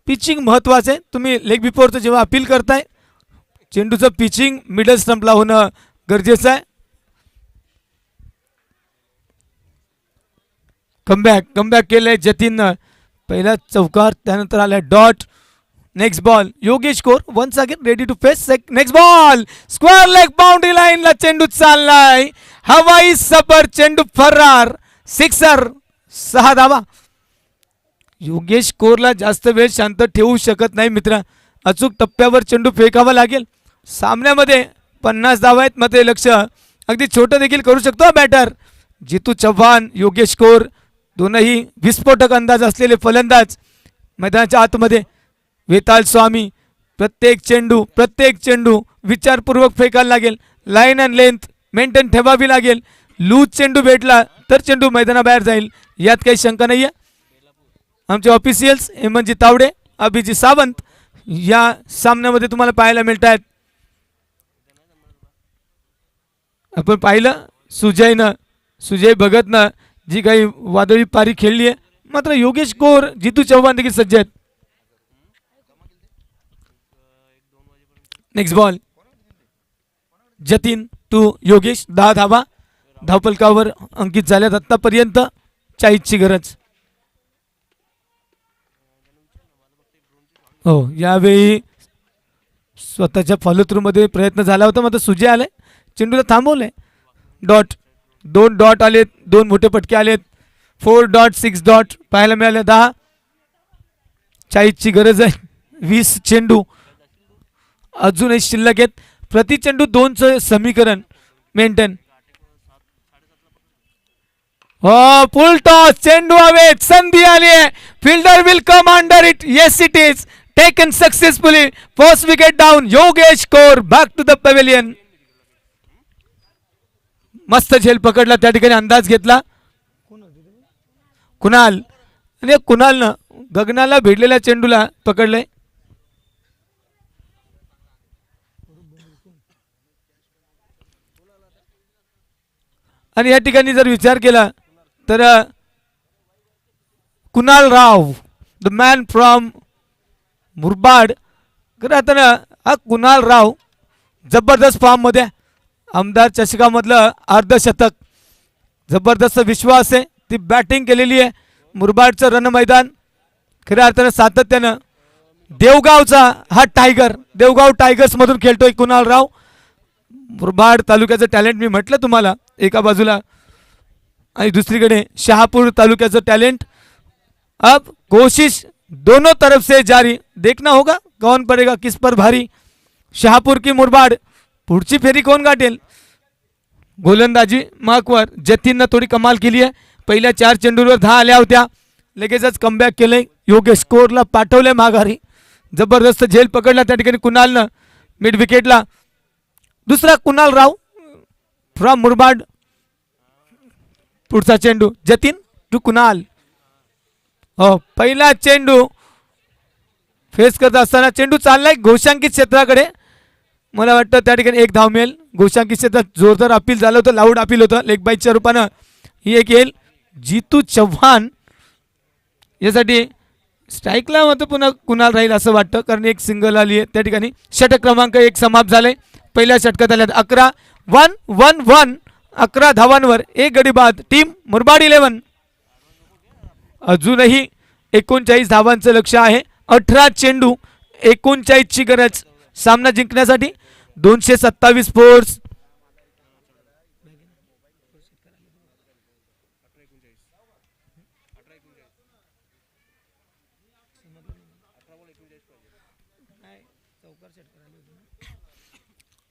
Pitching महत्वाचं आहे. तुम्ही लेग बिफोरचं जेव्हा अपील करताय चेंडूचं पिचिंग मिडल स्टंपला होणं गरजेचं आहे. कमबॅक केलंय जतीननं. पहिला चौकार त्यानंतर आलाय dot. Next ball. Yogesh Kore once again ready to face. Next ball square leg boundary लाईनला चेंडू चाललाय. हवाई सफर चेंडू फरार. सिक्सर. 6 धावा. योगेश कोरला जास्त वेळ शांत ठेवू शकत नाही मित्र. अचूक टप्प्यावर चेंडू फेकावा लागेल. सामन्यामध्ये 50 धावा आहेत. मध्ये लक्ष अगदी छोटं देखील करू शकतो बॅटर. जितू चव्हाण योगेश कोर दोनही विस्फोटक अंदाज असलेले फलंदाज मैदानाच्या आतमध्ये. वेताळ स्वामी प्रत्येक चेंडू विचारपूर्वक फेकायला लागेल. लाईन अँड लेंथ मेंटेन ठेवावी लागेल. लूज चेंडू भेटला तर चेंडू मैदानाबाहेर जाईल यात काही शंका नाही आहे. आमचे ऑफिशियल्स हेमंतजी तावडे अभिजी सावंत या सामन्यामध्ये तुम्हाला पाहायला मिळत आहेत. आपण पाहिलं सुजय भगतनं जी काही वादळी पारी खेळली आहे. मात्र योगेश कोर जितू चव्हाण देखील सज्ज आहेत. Next ball. Jatin to Yogesh. 10 धावा धावफलकावर अंकित झाल्यात आतापर्यंत. 40ची गरज. हो यावेळी स्वतःच्या फॉलो थ्रू मध्ये प्रयत्न झाला होता मात्र सुजय आले चेंडूला थांबवलंय. डॉट. 2 डॉट आलेत. 2 मोठे पटके आलेत. 4 डॉट 6 डॉट पाहायला मिळाले. 10. 40ची गरज आहे. 20 चेंडू अजूनही शिल्लक आहेत. प्रति चेंडू 2चं समीकरण मेंटेन. हो फुल टॉस. चेंडू हवेत. संधी आली आहे. Fielder will come under it. Yes it is taken successfully. First wicket down. Yogesh Kore back to the pavilion. मस्त झेल पकडला त्या ठिकाणी. अंदाज घेतला कुणाल. आणि कुणालनं गगनाला भिडलेल्या चेंडूला पकडलंय. आणि या ठिकाणी जर विचार केला तर कुणाल राव द मॅन फ्रॉम मुरबाड. खरं आता हा कुणाल राव जबरदस्त फॉर्म मध्ये. आमदार चषकामधलं अर्धशतक. जबरदस्त विश्वास आहे. ती बॅटिंग केलेली आहे. मुरबाडचं रण मैदान खऱ्या अर्थानं सातत्यानं देवगावचा हा टायगर, देवगाव टायगर्स मधून खेळतोय कुणाल राव. मुरबाड तालुक्याचं टॅलेंट मी म्हटलं तुम्हाला एका बाजूला, आणि दुसरीकडे शहापूर तालुक्याचं टॅलेंट. अब कोशिश दोनों तरफ से जारी, देखना होगा कौन पड़ेगा किस पर भारी. शहापूर की मुरबाड, पुढची फेरी कोण गाठेल. गोलंदाजी मार्कवर जतीननं थोडी कमाल केली आहे. पहिल्या 4 चेंडूवर 10 आल्या होत्या. लगेचच कमबॅक केलंय. योग्य स्कोरला पाठवलंय माघारी. जबरदस्त झेल पकडला त्या ठिकाणी कुणालनं मिड विकेटला. दुसरा कुणाल राव फ्रॉम मुरबाड. पुढचा चेंडू जतीन टू कुणाल. हो, पहिला चेंडू फेस करत असताना चेंडू चाललाय घोषांकित क्षेत्राकडे. मला वाटतं त्या ठिकाणी एक धाव मिळेल. घोषांकित क्षेत्रात जोरदार अपील झालं होतं, लाऊड अपील होतं लेग बाईटच्या रूपानं. ही एक येईल. जितू चव्हाण यासाठी स्ट्राईकला मात्र पुन्हा कुणाल राहील असं वाटतं, कारण एक सिंगल आली आहे त्या ठिकाणी. षटक क्रमांक 1 समाप्त झाले. पहिल्या षटकात आल्यात 11 11 धावांवर 1 गडी बाद. टीम मुरबाड 11. अजूनही 39 धावांचं लक्ष आहे. 18 चेंडू 39 ची गरज सामना जिंकण्यासाठी. 227 फोर्स.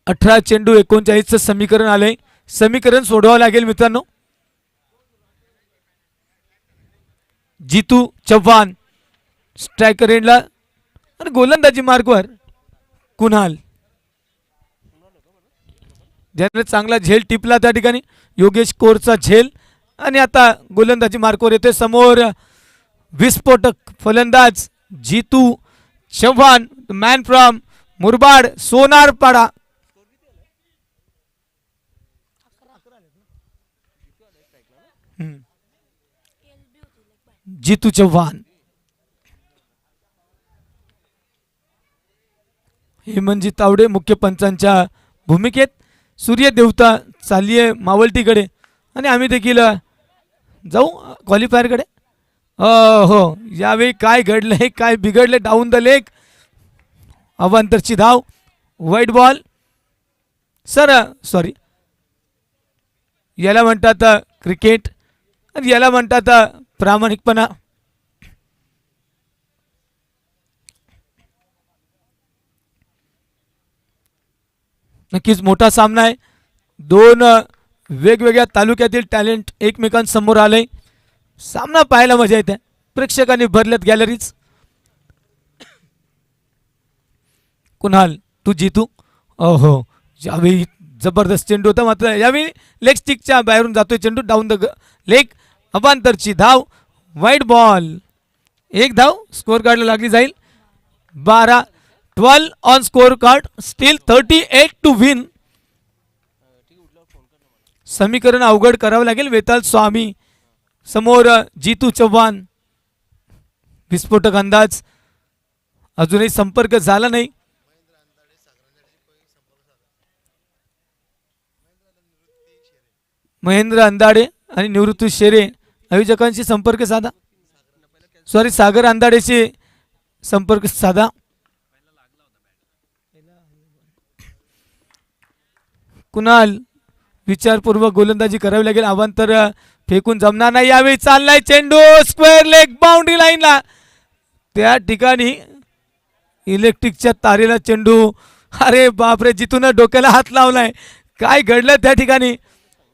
अठरा चेंडू 39चं समीकरण आलंय. समीकरण सोडवावं लागेल मित्रांनो. जितू चव्हाण स्ट्रायकर एंडला आणि गोलंदाजी मार्कवर कुणाल, ज्याने चांगला झेल टिपला त्या ठिकाणी. योगेश कोरचा झेल. आणि आता गोलंदाजी मार्कवर येते. समोर विस्फोटक फलंदाज जितू चव्हाण, मॅन फ्रॉम मुरबाड सोनारपाडा. जितू चव्हाण. हेमंतजी तावडे मुख्य पंचांच्या भूमिकेत. सूर्य देवता चालली आहे मावलटीकडे आणि आम्ही देखील जाऊ क्वालिफायरकडे. हो, यावेळी काय घडलंय, काय बिघडलंय. डाऊन द लेग, अवांतरची धाव, वाईट बॉल. सॉरी, याला म्हणतात क्रिकेट आणि याला म्हणतात प्रामाणिकपणा. नक्कीच मोठा सामना आहे. 2 वेगवेगळ्या तालुक्यातील टॅलेंट एकमेकांसमोर आले. सामना पाहायला मजा येते. प्रेक्षकांनी भरलेत गॅलरीज. कुणाल तू जितू. हो, यावेळी जबरदस्त चेंडू होता, मात्र यावेळी लेग स्टिकच्या बाहेरून जातोय चेंडू. डाऊन द लेग, अवांतरची धाव, वाईट बॉल. 1 धाव स्कोर कार्डला लागली जाईल. 12 on score card. Still 38 to win. समीकरण अवघड करावं लागेल. वेताल स्वामी समोर जितू चव्हाण. विस्फोटक अंदाज. अजूनही संपर्क झाला नाही. महेंद्र अंदाडे आणि निवृत्ती शेरे आयोजकांशी संपर्क साधा. सॉरी, सागर अंदाडेशी संपर्क साधा. कुणाल विचारपूर्वक गोलंदाजी करावी लागेल. अवांतर फेकून जमणार नाही. यावेळी चाललाय चेंडू स्क्वेअर लेग बाउंड्री लाईनला. त्या ठिकाणी इलेक्ट्रिकच्या तारेला चेंडू. अरे बापरे, जितून डोक्याला हात लावलाय. काय घडलं त्या ठिकाणी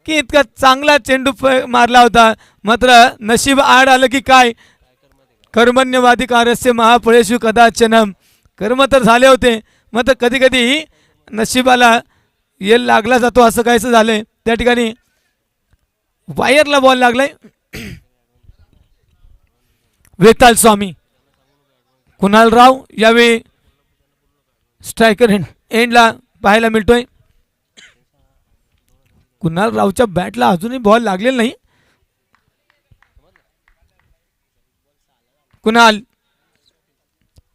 की इतका चांगला चेंडू मारला होता, मात्र नशीब आड आलं की काय. कर्मण्यवाधिकारस्य महाफळेषु कदाचनम. कर्म तर झाले होते, मात्र कधी कधी नशिबाला येल लागला जातो असं काहीसं झालंय. त्या ठिकाणी वायरला बॉल लागलाय. वेताल स्वामी. कुणाल राव यावेळी स्ट्रायकर एंडला पाहायला मिळतोय. कुणाल रावच्या बॅटला अजूनही बॉल लागलेला नाही. कुणाल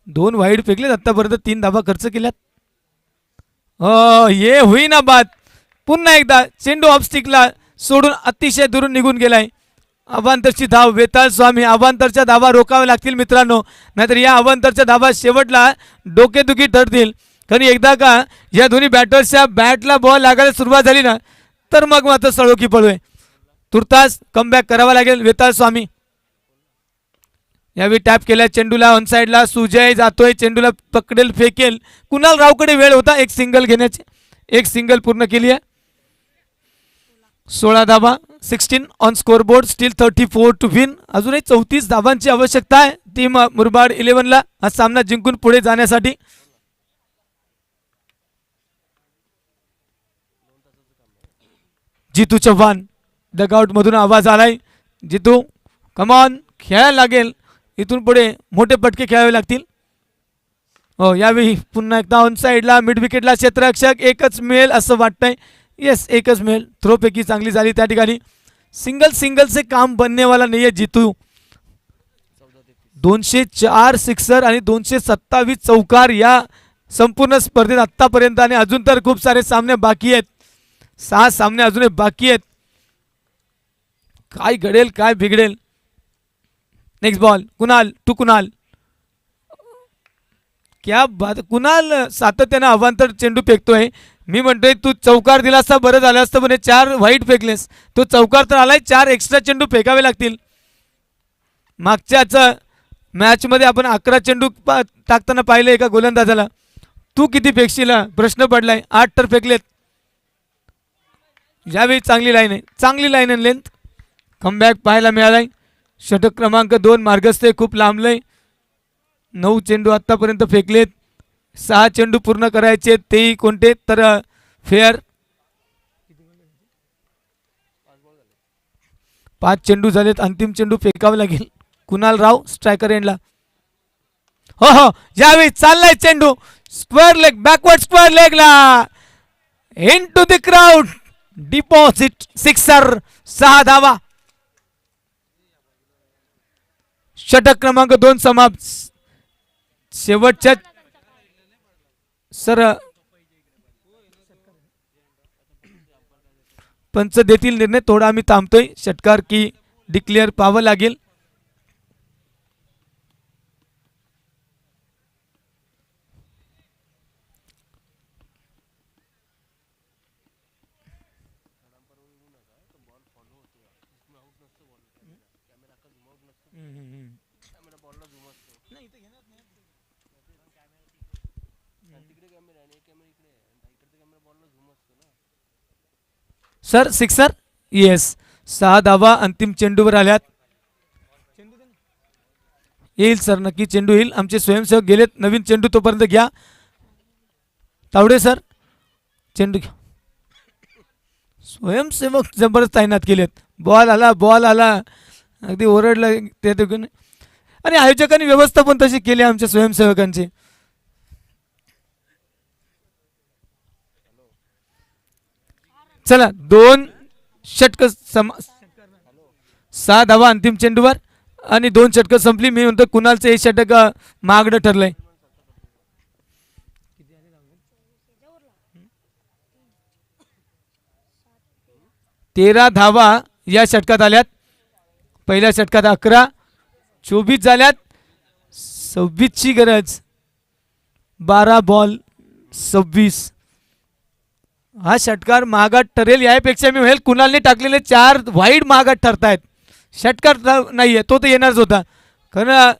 2 वाईड फेकलेत आतापर्यंत. 3 धावा खर्च केल्यात. ये हुई ना बात. पुन्हा एकदा चेंडू ऑफस्टिकला सोडून अतिशय दुरून निघून गेलाय. अवांतरची धाव वेताळ स्वामी. अवांतरच्या धावा रोखाव्या लागतील मित्रांनो, नाहीतर या अवांतरच्या धावा शेवटला डोकेदुखी ठरतील. कारण एकदा का या दोन्ही बॅटर्सच्या बॅटला बॉल लागायला सुरुवात झाली ना तर मग मात्र सळोकी पळूय. तुर्तास कमबॅक करावा लागेल वेताळ स्वामी. यावेळी टॅप केल्या चेंडूला ऑन साईडला. सुजय जातोय, चेंडूला पकडेल, फेकेल. कुणाल रावकडे वेळ होता एक सिंगल घेण्याची. एक सिंगल पूर्ण केली आहे. 16 धावा, 16 on scoreboard, still 34 to win. अजूनही 34 धावांची आवश्यकता आहे टीम मुरबाड 11ला हा सामना जिंकून पुढे जाण्यासाठी. जितू चव्हाण डगआउट मधून आवाज आलाय. जितू कमॉन, खेळायला लागेल. इथून पुढे मोठे पटके खेळावे लागतील. हो, यावेळी पुन्हा एकदा ऑन साईडला मिड विकेटला क्षेत्ररक्षक एकच मिळेल असं वाटतंय. येस, एकच मिळेल. थ्रोपैकी चांगली झाली त्या ठिकाणी. सिंगल से काम बनने वाला नाहीये जितू. 204 सिक्सर आणि 227 चौकार या संपूर्ण स्पर्धेत आतापर्यंत, आणि अजून तर खूप सारे सामने बाकी आहेत. 6 सामने अजूनही बाकी आहेत. काय घडेल काय बिघडेल. Next ball Kunal to Kunal. क्या बात. कुणाल सातत्यानं अवांतर चेंडू फेकतोय. मी म्हणतोय तू चौकार दिला असता बरं झालं असतं, पण 4 वाईट फेकलेस. तो चौकार तर आलाय, 4 एक्स्ट्रा चेंडू फेकावे लागतील. मागच्याच मॅचमध्ये आपण 11 चेंडू टाकताना पाहिले एका गोलंदाजाला. तू किती फेकशील प्रश्न पडलाय. 8 तर फेकलेत. यावेळी चांगली लाईन आहे, चांगली लाईन आहे. लेंथ कमबॅक पाहायला मिळालाय. षटक क्रमांक 2 मार्गस्थ खूप लांबलंय. 9 चेंडू आतापर्यंत फेकलेत. 6 चेंडू पूर्ण करायचे, तेही कोणते तर फेअर. 5 चेंडू झालेत. अंतिम चेंडू फेकावे लागेल. कुणाल राव स्ट्रायकर एंडला. हो हो, यावेळी चाललाय चेंडू स्क्वेअर लेग, बॅकवर्ड स्क्वेअर लेगला, into the crowd, deposit sixer. 6 धावा. षटक क्रमांक 2 समाप्त. शेवटच्या सर पंच देतील निर्णय. थोडा आम्ही थांबतोय. षटकार की डिक्लेअर पाहावं लागेल. Sir sixer. येस, 6 धावा अंतिम चेंडूवर आल्यात. येईल सर, नक्की चेंडू येईल. आमचे स्वयंसेवक गेलेत. नवीन चेंडू तोपर्यंत घ्या. तावडे सर चेंडू घ्या. स्वयंसेवक जबरदस्त तैनात केलेत. बॉल आला, बॉल आला, अगदी ओरडलं ते. आणि आयोजकांनी व्यवस्था पण तशी केली आमच्या स्वयंसेवकांची. चला 2 षटक 6 धावा अंतिम चेंडूवर आणि 2 षटक संपली. मी म्हणतो कुणालचं हे षटक महागडं ठरलंय. 13 धावा या षटकात आल्यात. पहिल्या षटकात 11, 24 झाल्यात. 26ची गरज. 12 बॉल 26. हा षटकार महागात ठरेल. यापेक्षा मी म्हणेल कुणालने टाकलेले 4 वाईड महागात ठरतायत. षटकार नाहीये, तो तर येणारच होता. कारण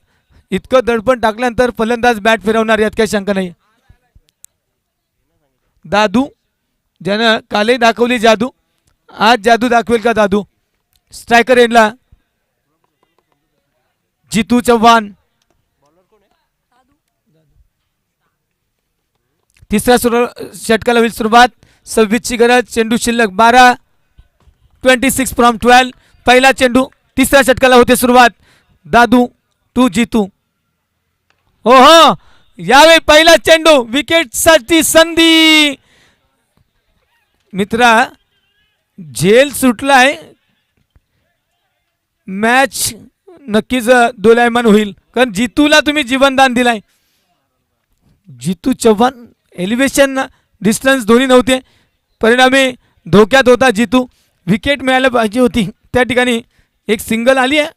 इतकं दडपण टाकल्यानंतर फलंदाज बॅट फिरवणार यात काही शंका नाही. दादू, ज्यानं कालही दाखवली जादू, आज जादू दाखवेल का दादू. स्ट्रायकर एंडला जितू चव्हाण. तिसऱ्या षटकाला होईल सुरुवात. 26ची गरज. चेंडू शिल्लक 12. 26 फ्रॉम 12. पहिला चेंडू. तिसऱ्या षटकाला होते सुरुवात. दादू टू जितू. हो हो, यावेळी पहिला चेंडू. विकेटसाठी संधी. मित्रा, झेल सुटलाय. मॅच नक्कीच दोलायमान होईल, कारण जितूला तुम्ही जीवनदान दिलाय. जितू चव्हाण एलिव्हेशन डिस्टन्स दोन्ही नव्हते, परिणामी धोक्यात होता जितू. विकेट मिळायला पाहिजे होती, त्या ठिकाणी एक सिंगल आली आहे,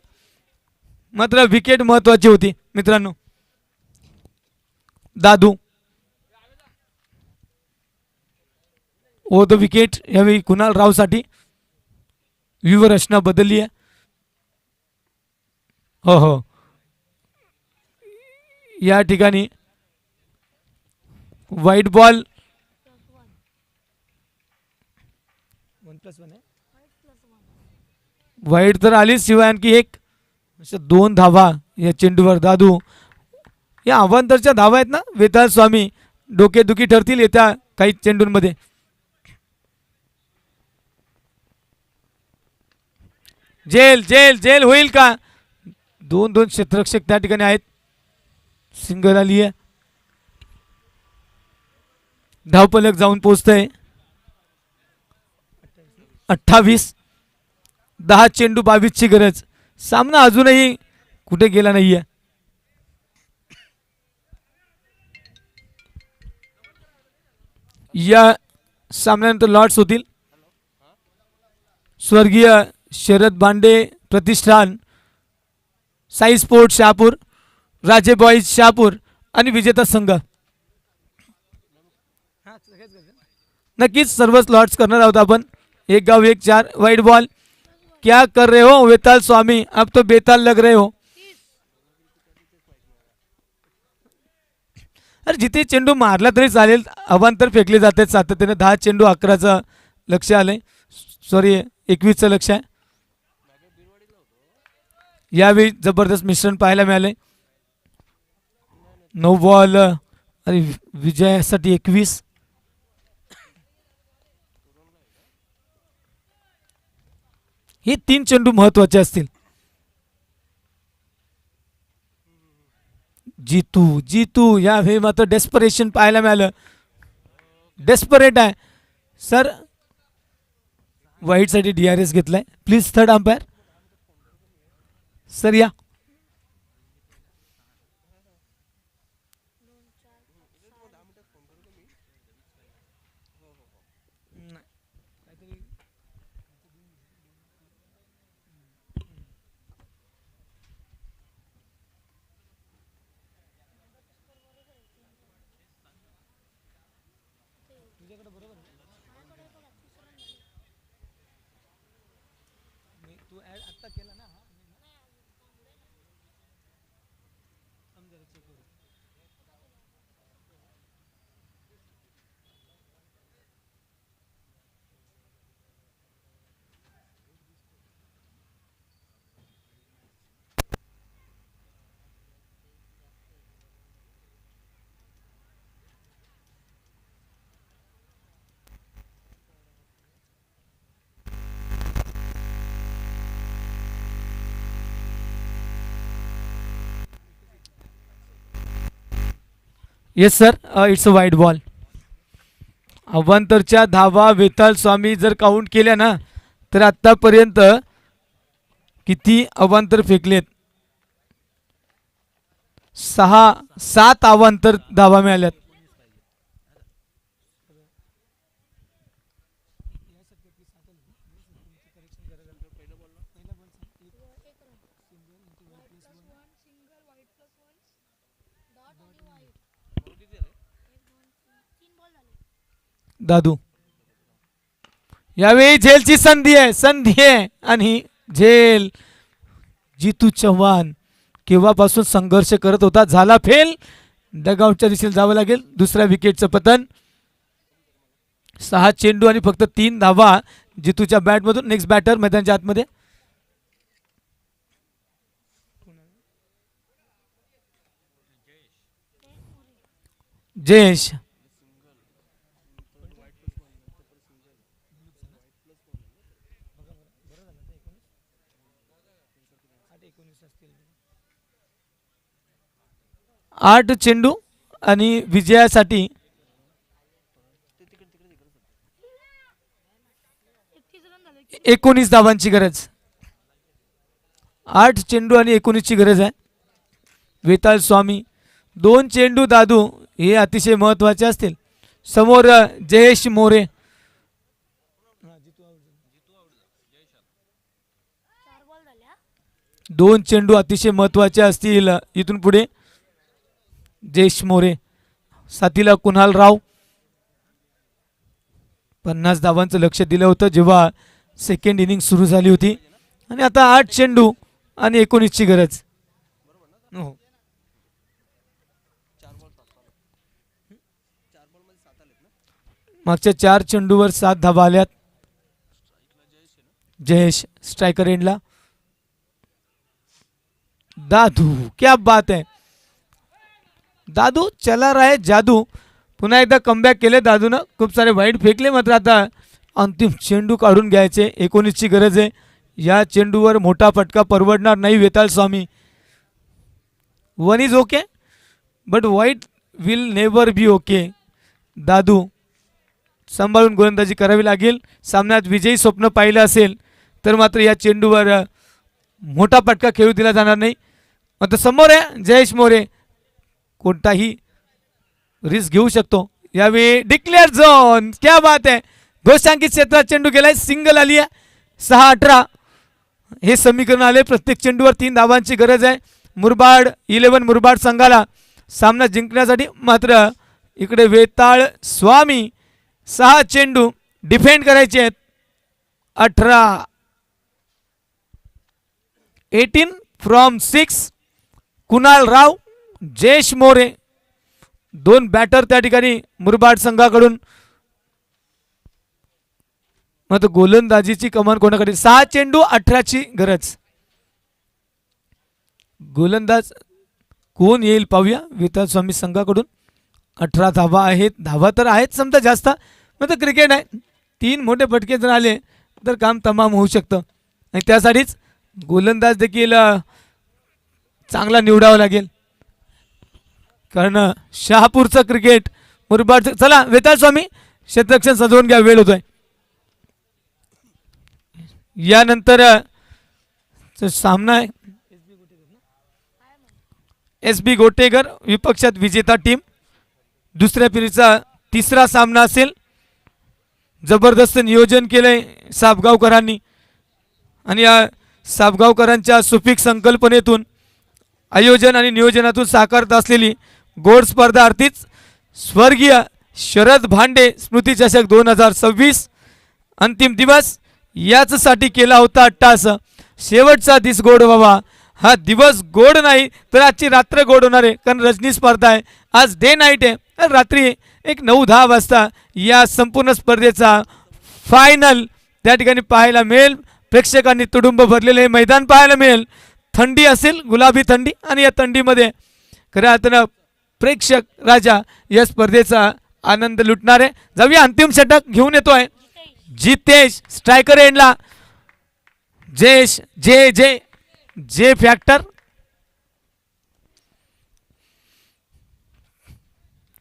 मात्र विकेट महत्वाची होती मित्रांनो. दादू ओ द विकेट यावेळी कुणाल रावसाठी. व्यूवर रचना बदलली आहे. हो हो, या ठिकाणी वाईट बॉल. वाईट तर आलीच, शिवाय आणखी एक. अशा 2 धावा या चेंडूवर. दादू या अवांतरच्या धावा आहेत ना वेताळ स्वामी, डोकेदुखी ठरतील येत्या काही चेंडूंमध्ये. जेल जेल जेल होईल का? 2 क्षेत्ररक्षक त्या ठिकाणी आहेत. सिंगल आली आहे. धावपलक जाऊन पोहोचतंय. 28, 10 चेंडू 22 ची गरज. सामना अजूनही कुठे गेला नाहीये. या सामन्यानंतर लॉर्ड्स होतील. स्वर्गीय शरद बांडे प्रतिष्ठान, साई स्पोर्ट शहापूर, राजे बॉईज शहापूर आणि विजेता संघ. नक्कीच सर्वच लॉट्स करणार आहोत आपण. एक गाव एक चार. Wide ball. क्या कर रहे हो वेताल स्वामी, अब तो बेताल लग रहे हो. अरे जिथे चेंडू मारला तरी चालेल, अवांतर फेकले जाते सातत्याने. 10 चेंडू 11चं लक्ष आलंय, सॉरी 21चं लक्ष आहे. यावेळी जबरदस्त मिश्रण पाहायला मिळाले. 9 बॉल आणि विजयासाठी 21. हे 3 चेंडू महत्वाचे असतील. जीतू जीतू यावेळी मात्र डेस्परेशन पाहायला मिळालं. डेस्परेट आहे सर. वाईटसाठी DRS घेतलाय. प्लीज थर्ड अंपायर सर या. Yes sir, it's a wide ball. अवांतरच्या धावा वेताल स्वामी जर काउंट केल्या ना तर आतापर्यंत किती अवांतर फेकलेत? 6-7 अवांतर धावा मिळाल्यात. दादू यावेळी झेलची संधी आहे आणि झेल. जीतू चव्हाण केव्हापासून संघर्ष करत होता, झाला फेल. डगआउटच्या दिशेला जावं लागेल. दुसऱ्या विकेटचं पतन. 6 चेंडू आणि फक्त 3 धावा जीतूच्या बॅटमधून. नेक्स्ट बॅटर मैदानाच्या आतमध्ये. जयेश आठ चेंडू आणि विजयासाठी 19 धावांची गरज. 8 चेंडू आणि 19 ची गरज आहे. वेताळ स्वामी 2 चेंडू. दादू हे अतिशय महत्वाचे असतील. समोर जयेश मोरे. दोन चेंडू अतिशय महत्त्वाचे असतील इथून पुढे. जयेश मोरे, साथीला कुणाल राव. 50 धावांचं लक्ष दिलं होतं जेव्हा सेकंड इनिंग सुरू झाली होती. आणि आता 8 चेंडू आणि 19ची गरज. हो. मागच्या 4 चेंडूवर 7 धावा आल्यात. जयेश स्ट्रायकर एंडला. दादू, क्या बात है दादू, चला रहा है जादू. पुन्हा एकदा कमबॅक केले दादूनं. खूप सारे वाईट फेकले, मात्र आता अंतिम चेंडू काढून घ्यायचे. 19ची गरज आहे. या चेंडूवर मोठा फटका परवडणार नाही वेताळ स्वामी. 1 इज ओके बट वाईट विल नेवर बी ओके. दादू सांभाळून गोलंदाजी करावी लागेल. सामन्यात विजयी स्वप्न पाहिलं असेल तर मात्र या चेंडूवर मोठा फटका खेळू दिला जाणार नाही. आता समोर आहे जयेश मोरे, कोणताही रिस्क घेऊ शकतो. यावेळी डिक्लेअर झोन, क्या बात आहे. घोषांकित क्षेत्रात चेंडू गेलाय, सिंगल आली आहे. 6-18 हे समीकरण आले. प्रत्येक चेंडूवर 3 धावांची गरज आहे मुरबाड 11 मुरबाड संघाला सामना जिंकण्यासाठी. मात्र इकडे वेताळ स्वामी 6 चेंडू डिफेंड करायचे आहेत. 18 फ्रॉम 6. कुणाल राव, जयेश मोरे, 2 बॅटर त्या ठिकाणी मुरबाड संघाकडून. मात्र गोलंदाजीची कमान कोणाकडे. 6 चेंडू 18ची गरज. गोलंदाज कोण येईल पाहूया वेताळ स्वामी संघाकडून. 18 धावा आहेत. धावा तर आहेत समजा जास्त, मात्र क्रिकेट आहे. 3 मोठे फटके जर आले तर काम तमाम होऊ शकतं. आणि त्यासाठीच गोलंदाज देखील चांगला निवडावा लागेल. कारण शहापूरचं क्रिकेट मुरबाड. चला वेताळ स्वामी क्षेत्ररक्षण सजवून घ्या, वेळ होतोय. यानंतर सामना आहे SB गोटेकर विपक्षात विजेता टीम. दुसऱ्या फेरीचा तिसरा सामना असेल. जबरदस्त नियोजन केलंय सापगावकरांनी आणि या सापगावकरांच्या सुपीक संकल्पनेतून आयोजन आणि नियोजनातून साकारत असलेली गोड स्पर्धा अर्थीच स्वर्गीय शरद भांडे स्मृती चषक 2026 अंतिम दिवस याचसाठी केला होता अट्टास. शेवटचा दिस गोड व्हावा. हा दिवस गोड नाही तर आजची रात्र गोड होणार आहे. कारण रजनी स्पर्धा आहे, आज डे नाईट आहे. रात्री 9-10 वाजता या संपूर्ण स्पर्धेचा फायनल त्या ठिकाणी पाहायला मिळेल. प्रेक्षकांनी तुडुंब भरलेले हे मैदान पाहायला मिळेल. थंडी असेल, गुलाबी थंडी, आणि या थंडीमध्ये खऱ्या अर्थानं प्रेक्षक राजा या स्पर्धेचा आनंद लुटणार आहे. जाऊया अंतिम षटक घेऊन येतोय जितेश स्ट्रायकर एंडला. जयेश जे जे जे फॅक्टर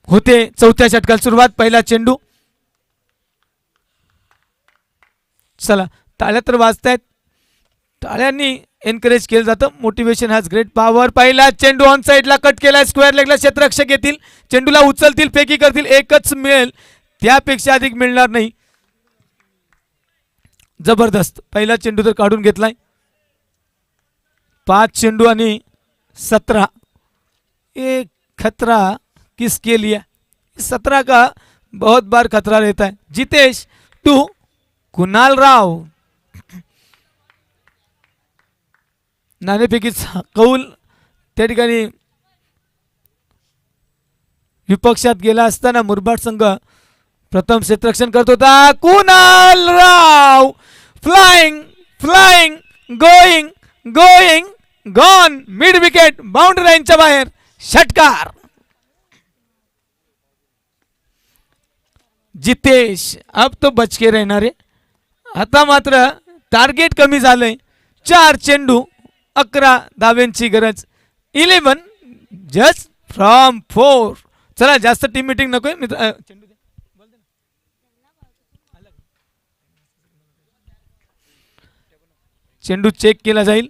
होते. चौथ्या षटकाला सुरुवात. पहिला चेंडू. चला टाळ्या तर वाजतायत. टाळ्यांनी एनकरेज केलं जातं. Motivation has great power. पहिला चेंडू ऑन साईडला कट केलाय. स्क्वेअर लेगला क्षेत्ररक्षक येतील, चेंडूला उचलतील, फेकी करतील. एकच मिळेल, त्यापेक्षा अधिक मिळणार नाही. जबरदस्त पहिला चेंडू तर काढून घेतलाय. 5 चेंडू आणि 17. एक खतरा किसके लिए. 17 का बहुत बार खतरा रहता है. जितेश टू कुणाल राव. नाणेफेकीचा कौल त्या ठिकाणी विपक्षात गेला असताना मुरबाड संघ प्रथम क्षेत्ररक्षण करत होता. Kunal Rao flying flying going going gone. Mid wicket boundary लाईनच्या बाहेर. षटकार. जितेश अब तो बच के रहणार आहे. आता मात्र टार्गेट कमी झालंय. 4 चेंडू 11 धाव्यांची गरज. 11 जस्ट फ्रॉम 4. चला जास्त टीम मीटिंग नकोय मित्र. चेंडू चेक केला जाईल.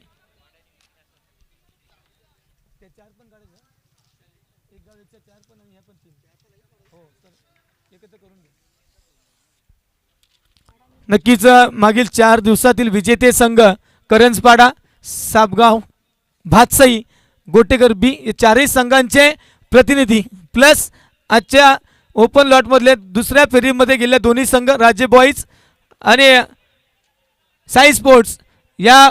नक्कीच मागील 4 दिवसातील विजेते संघ करंजपाडा सापगाव, भातसई, गोटेकर बी या चारही संघांचे प्रतिनिधी प्लस आजच्या ओपन लॉटमधले दुसऱ्या फेरीमध्ये गेलेल्या दोन्ही संघ राज्य बॉईज आणि साई स्पोर्ट्स या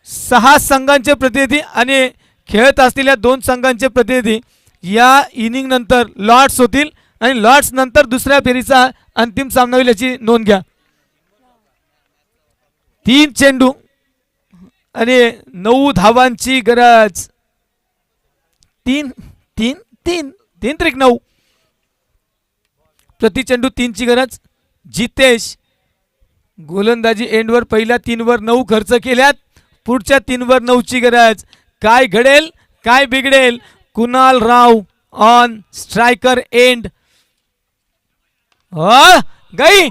6 संघांचे प्रतिनिधी आणि खेळत असलेल्या 2 संघांचे प्रतिनिधी या इनिंग नंतर लॉट्स होतील आणि लॉट्स नंतर दुसऱ्या फेरीचा अंतिम सामना होईल याची नोंद घ्या. 3 चेंडू आणि 9 धावांची गरज. 3 3 3 3 त्रिक 9 प्रति चेंडू 3 ची गरज. जितेश गोलंदाजी एंडवर पहिल्या 3 वर 9 खर्च केल्यात, पुढच्या 3 वर 9 ची गरज. काय घडेल काय बिघडेल. कुणाल राव ऑन स्ट्राइकर एंड. गई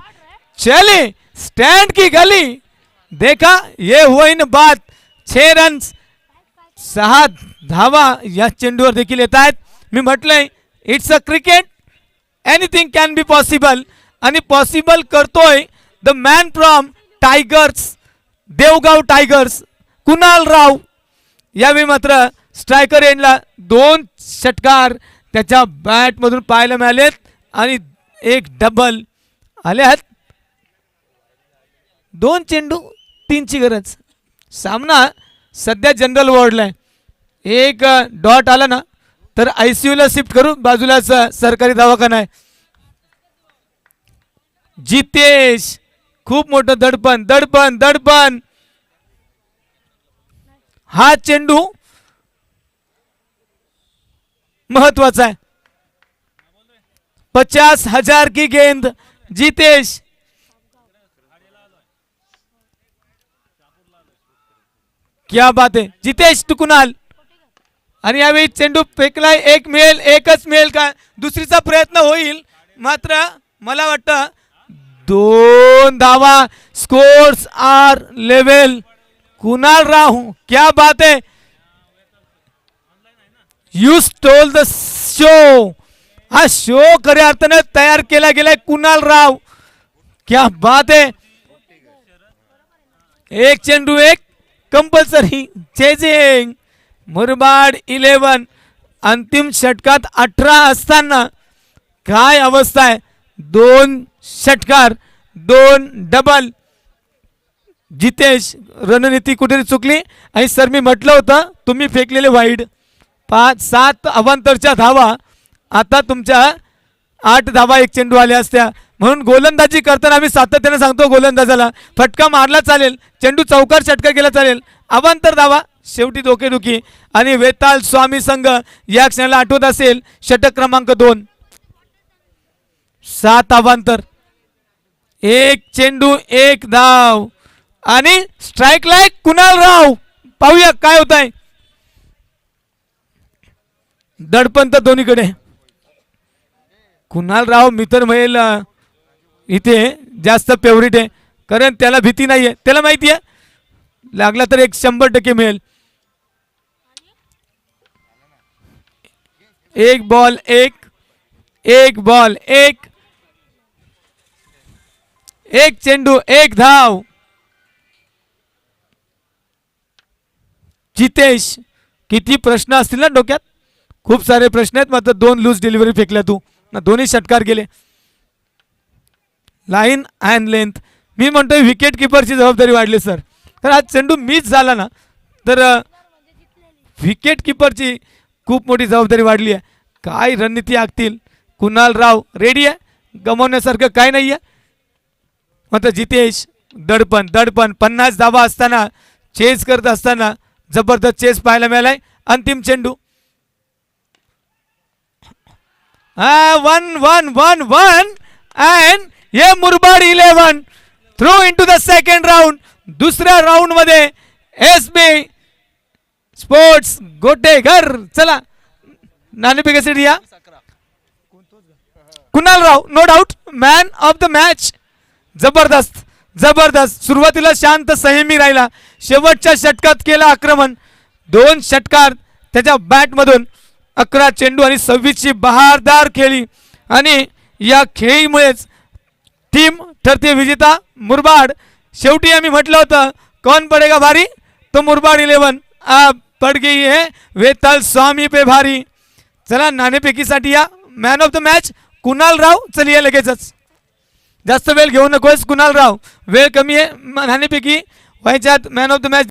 चले स्टैंड की गली. देखा ये हुआ इन बात. 6 रन्स 6 धावा या चेंडूवर देखील येत आहेत. मी म्हटलंय it's a cricket, anything can be possible आणि पॉसिबल करतोय the man from tigers, Devgaon tigers, Kunal Rao. यावेळी मात्र स्ट्रायकर एंडला 2 षटकार त्याच्या बॅटमधून पाहायला मिळालेत आणि एक डबल आले आहेत. 2 चेंडू 3 ची गरज. सामना सध्या जनरल वॉर्डला आहे. एक डॉट आला ना तर ICU ला शिफ्ट करू, बाजूलाच सरकारी दवाखाना आहे. जितेश खूप मोठं दडपण दडपण दडपण. हा चेंडू महत्वाचा आहे. 50,000 की गेंद. जितेश क्या बात आहे. जितेश तू कुणाल आणि यावेळी चेंडू फेकलाय. एक मिळेल, एकच मिळेल का, दुसरीचा प्रयत्न होईल मात्र मला वाटतं 2 धावा. Scores are level. Kunal Rao क्या बात है. You stole the show. हा शो खऱ्या अर्थाने तयार केला गेलाय कुणाल राव. क्या बात है. एक चेंडू एक कंपल्सरी. चेजिंग मुरबाड 11. अंतिम षटकात 18 असताना काय अवस्था आहे. 2 षटकार 2 डबल. जितेश रणनीती कुठेतरी चुकली आणि सर मी म्हटलं होतं तुम्ही फेकलेले वाईड. 5-7 अवांतरच्या धावा आता तुमच्या 8 धावा एक चेंडू आल्या असत्या. म्हणून गोलंदाजी करताना आम्ही सातत्याने सांगतो गोलंदाजाला फटका मारला चालेल, चेंडू चौकार षटकार केला चालेल, अवांतर धावा शेवटी डोकेदुखी. आणि वेताल स्वामी संघ या क्षणाला आठवत असेल षटक क्रमांक 2. 7 अवांतर. 1 चेंडू 1 धाव आणि स्ट्राइक लाईक कुणाल राव. पाहूया काय होत आहे. दडपण तर दोन्हीकडे. कुणाल राव मित्र महेल इथे जास्त फेवरेट आहे कारण त्याला भीती नाहीये. त्याला माहिती आहे लागला तर 100% मिळेल. 1 बॉल 1, 1 बॉल 1, 1 चेंडू 1 धाव. जितेश किती प्रश्न असतील ना डोक्यात. खूप सारे प्रश्न आहेत मात्र 2 लूज डिलिव्हरी फेकल्या तू ना, दोन्ही षटकार गेले. Line and length. मी म्हणतोय विकेट किपरची जबाबदारी वाढली सर. तर आज चेंडू मिस झाला ना तर विकेट किपरची खूप मोठी जबाबदारी वाढली आहे. काय रणनीती आखतील. कुणाल राव रेडी आहे, गमावण्यासारखं काय नाही आहे. मात्र जितेश दडपण दडपण. 50 धावा असताना चेस करत असताना जबरदस्त चेस पाहायला मिळालाय. अंतिम चेंडू 1-1-1-1 अँड ये Murbad 11 through into the second round. दुसऱ्या राऊंड मध्ये SB स्पोर्ट्स गोटेघर. चला नाणेफेकीसाठी या. Kunal Rao no doubt man of the match. जबरदस्त जबरदस्त. सुरुवातीला शांत संयमी राहिला, शेवटच्या षटकात केला आक्रमण. 2 षटकार त्याच्या बॅटमधून. 11 चेंडू आणि 26 ची बहारदार खेळी आणि या खेळीमुळेच टीम ठरते विजेता मुरबाड. शेवटी आम्ही म्हटलं होतं कौन पडेगा भारी, तो मुरबाड 11 पड़ गई है वेताल स्वामी पे भारी. चला नाणेफेकीसाठी या. Man of the match Kunal Rao. चलिये लगेचच, जास्त वेळ घेऊ नकोस कुणाल राव, वेळ कमी आहे. नाणेफेकी व्हायच्यात मॅन ऑफ द मॅच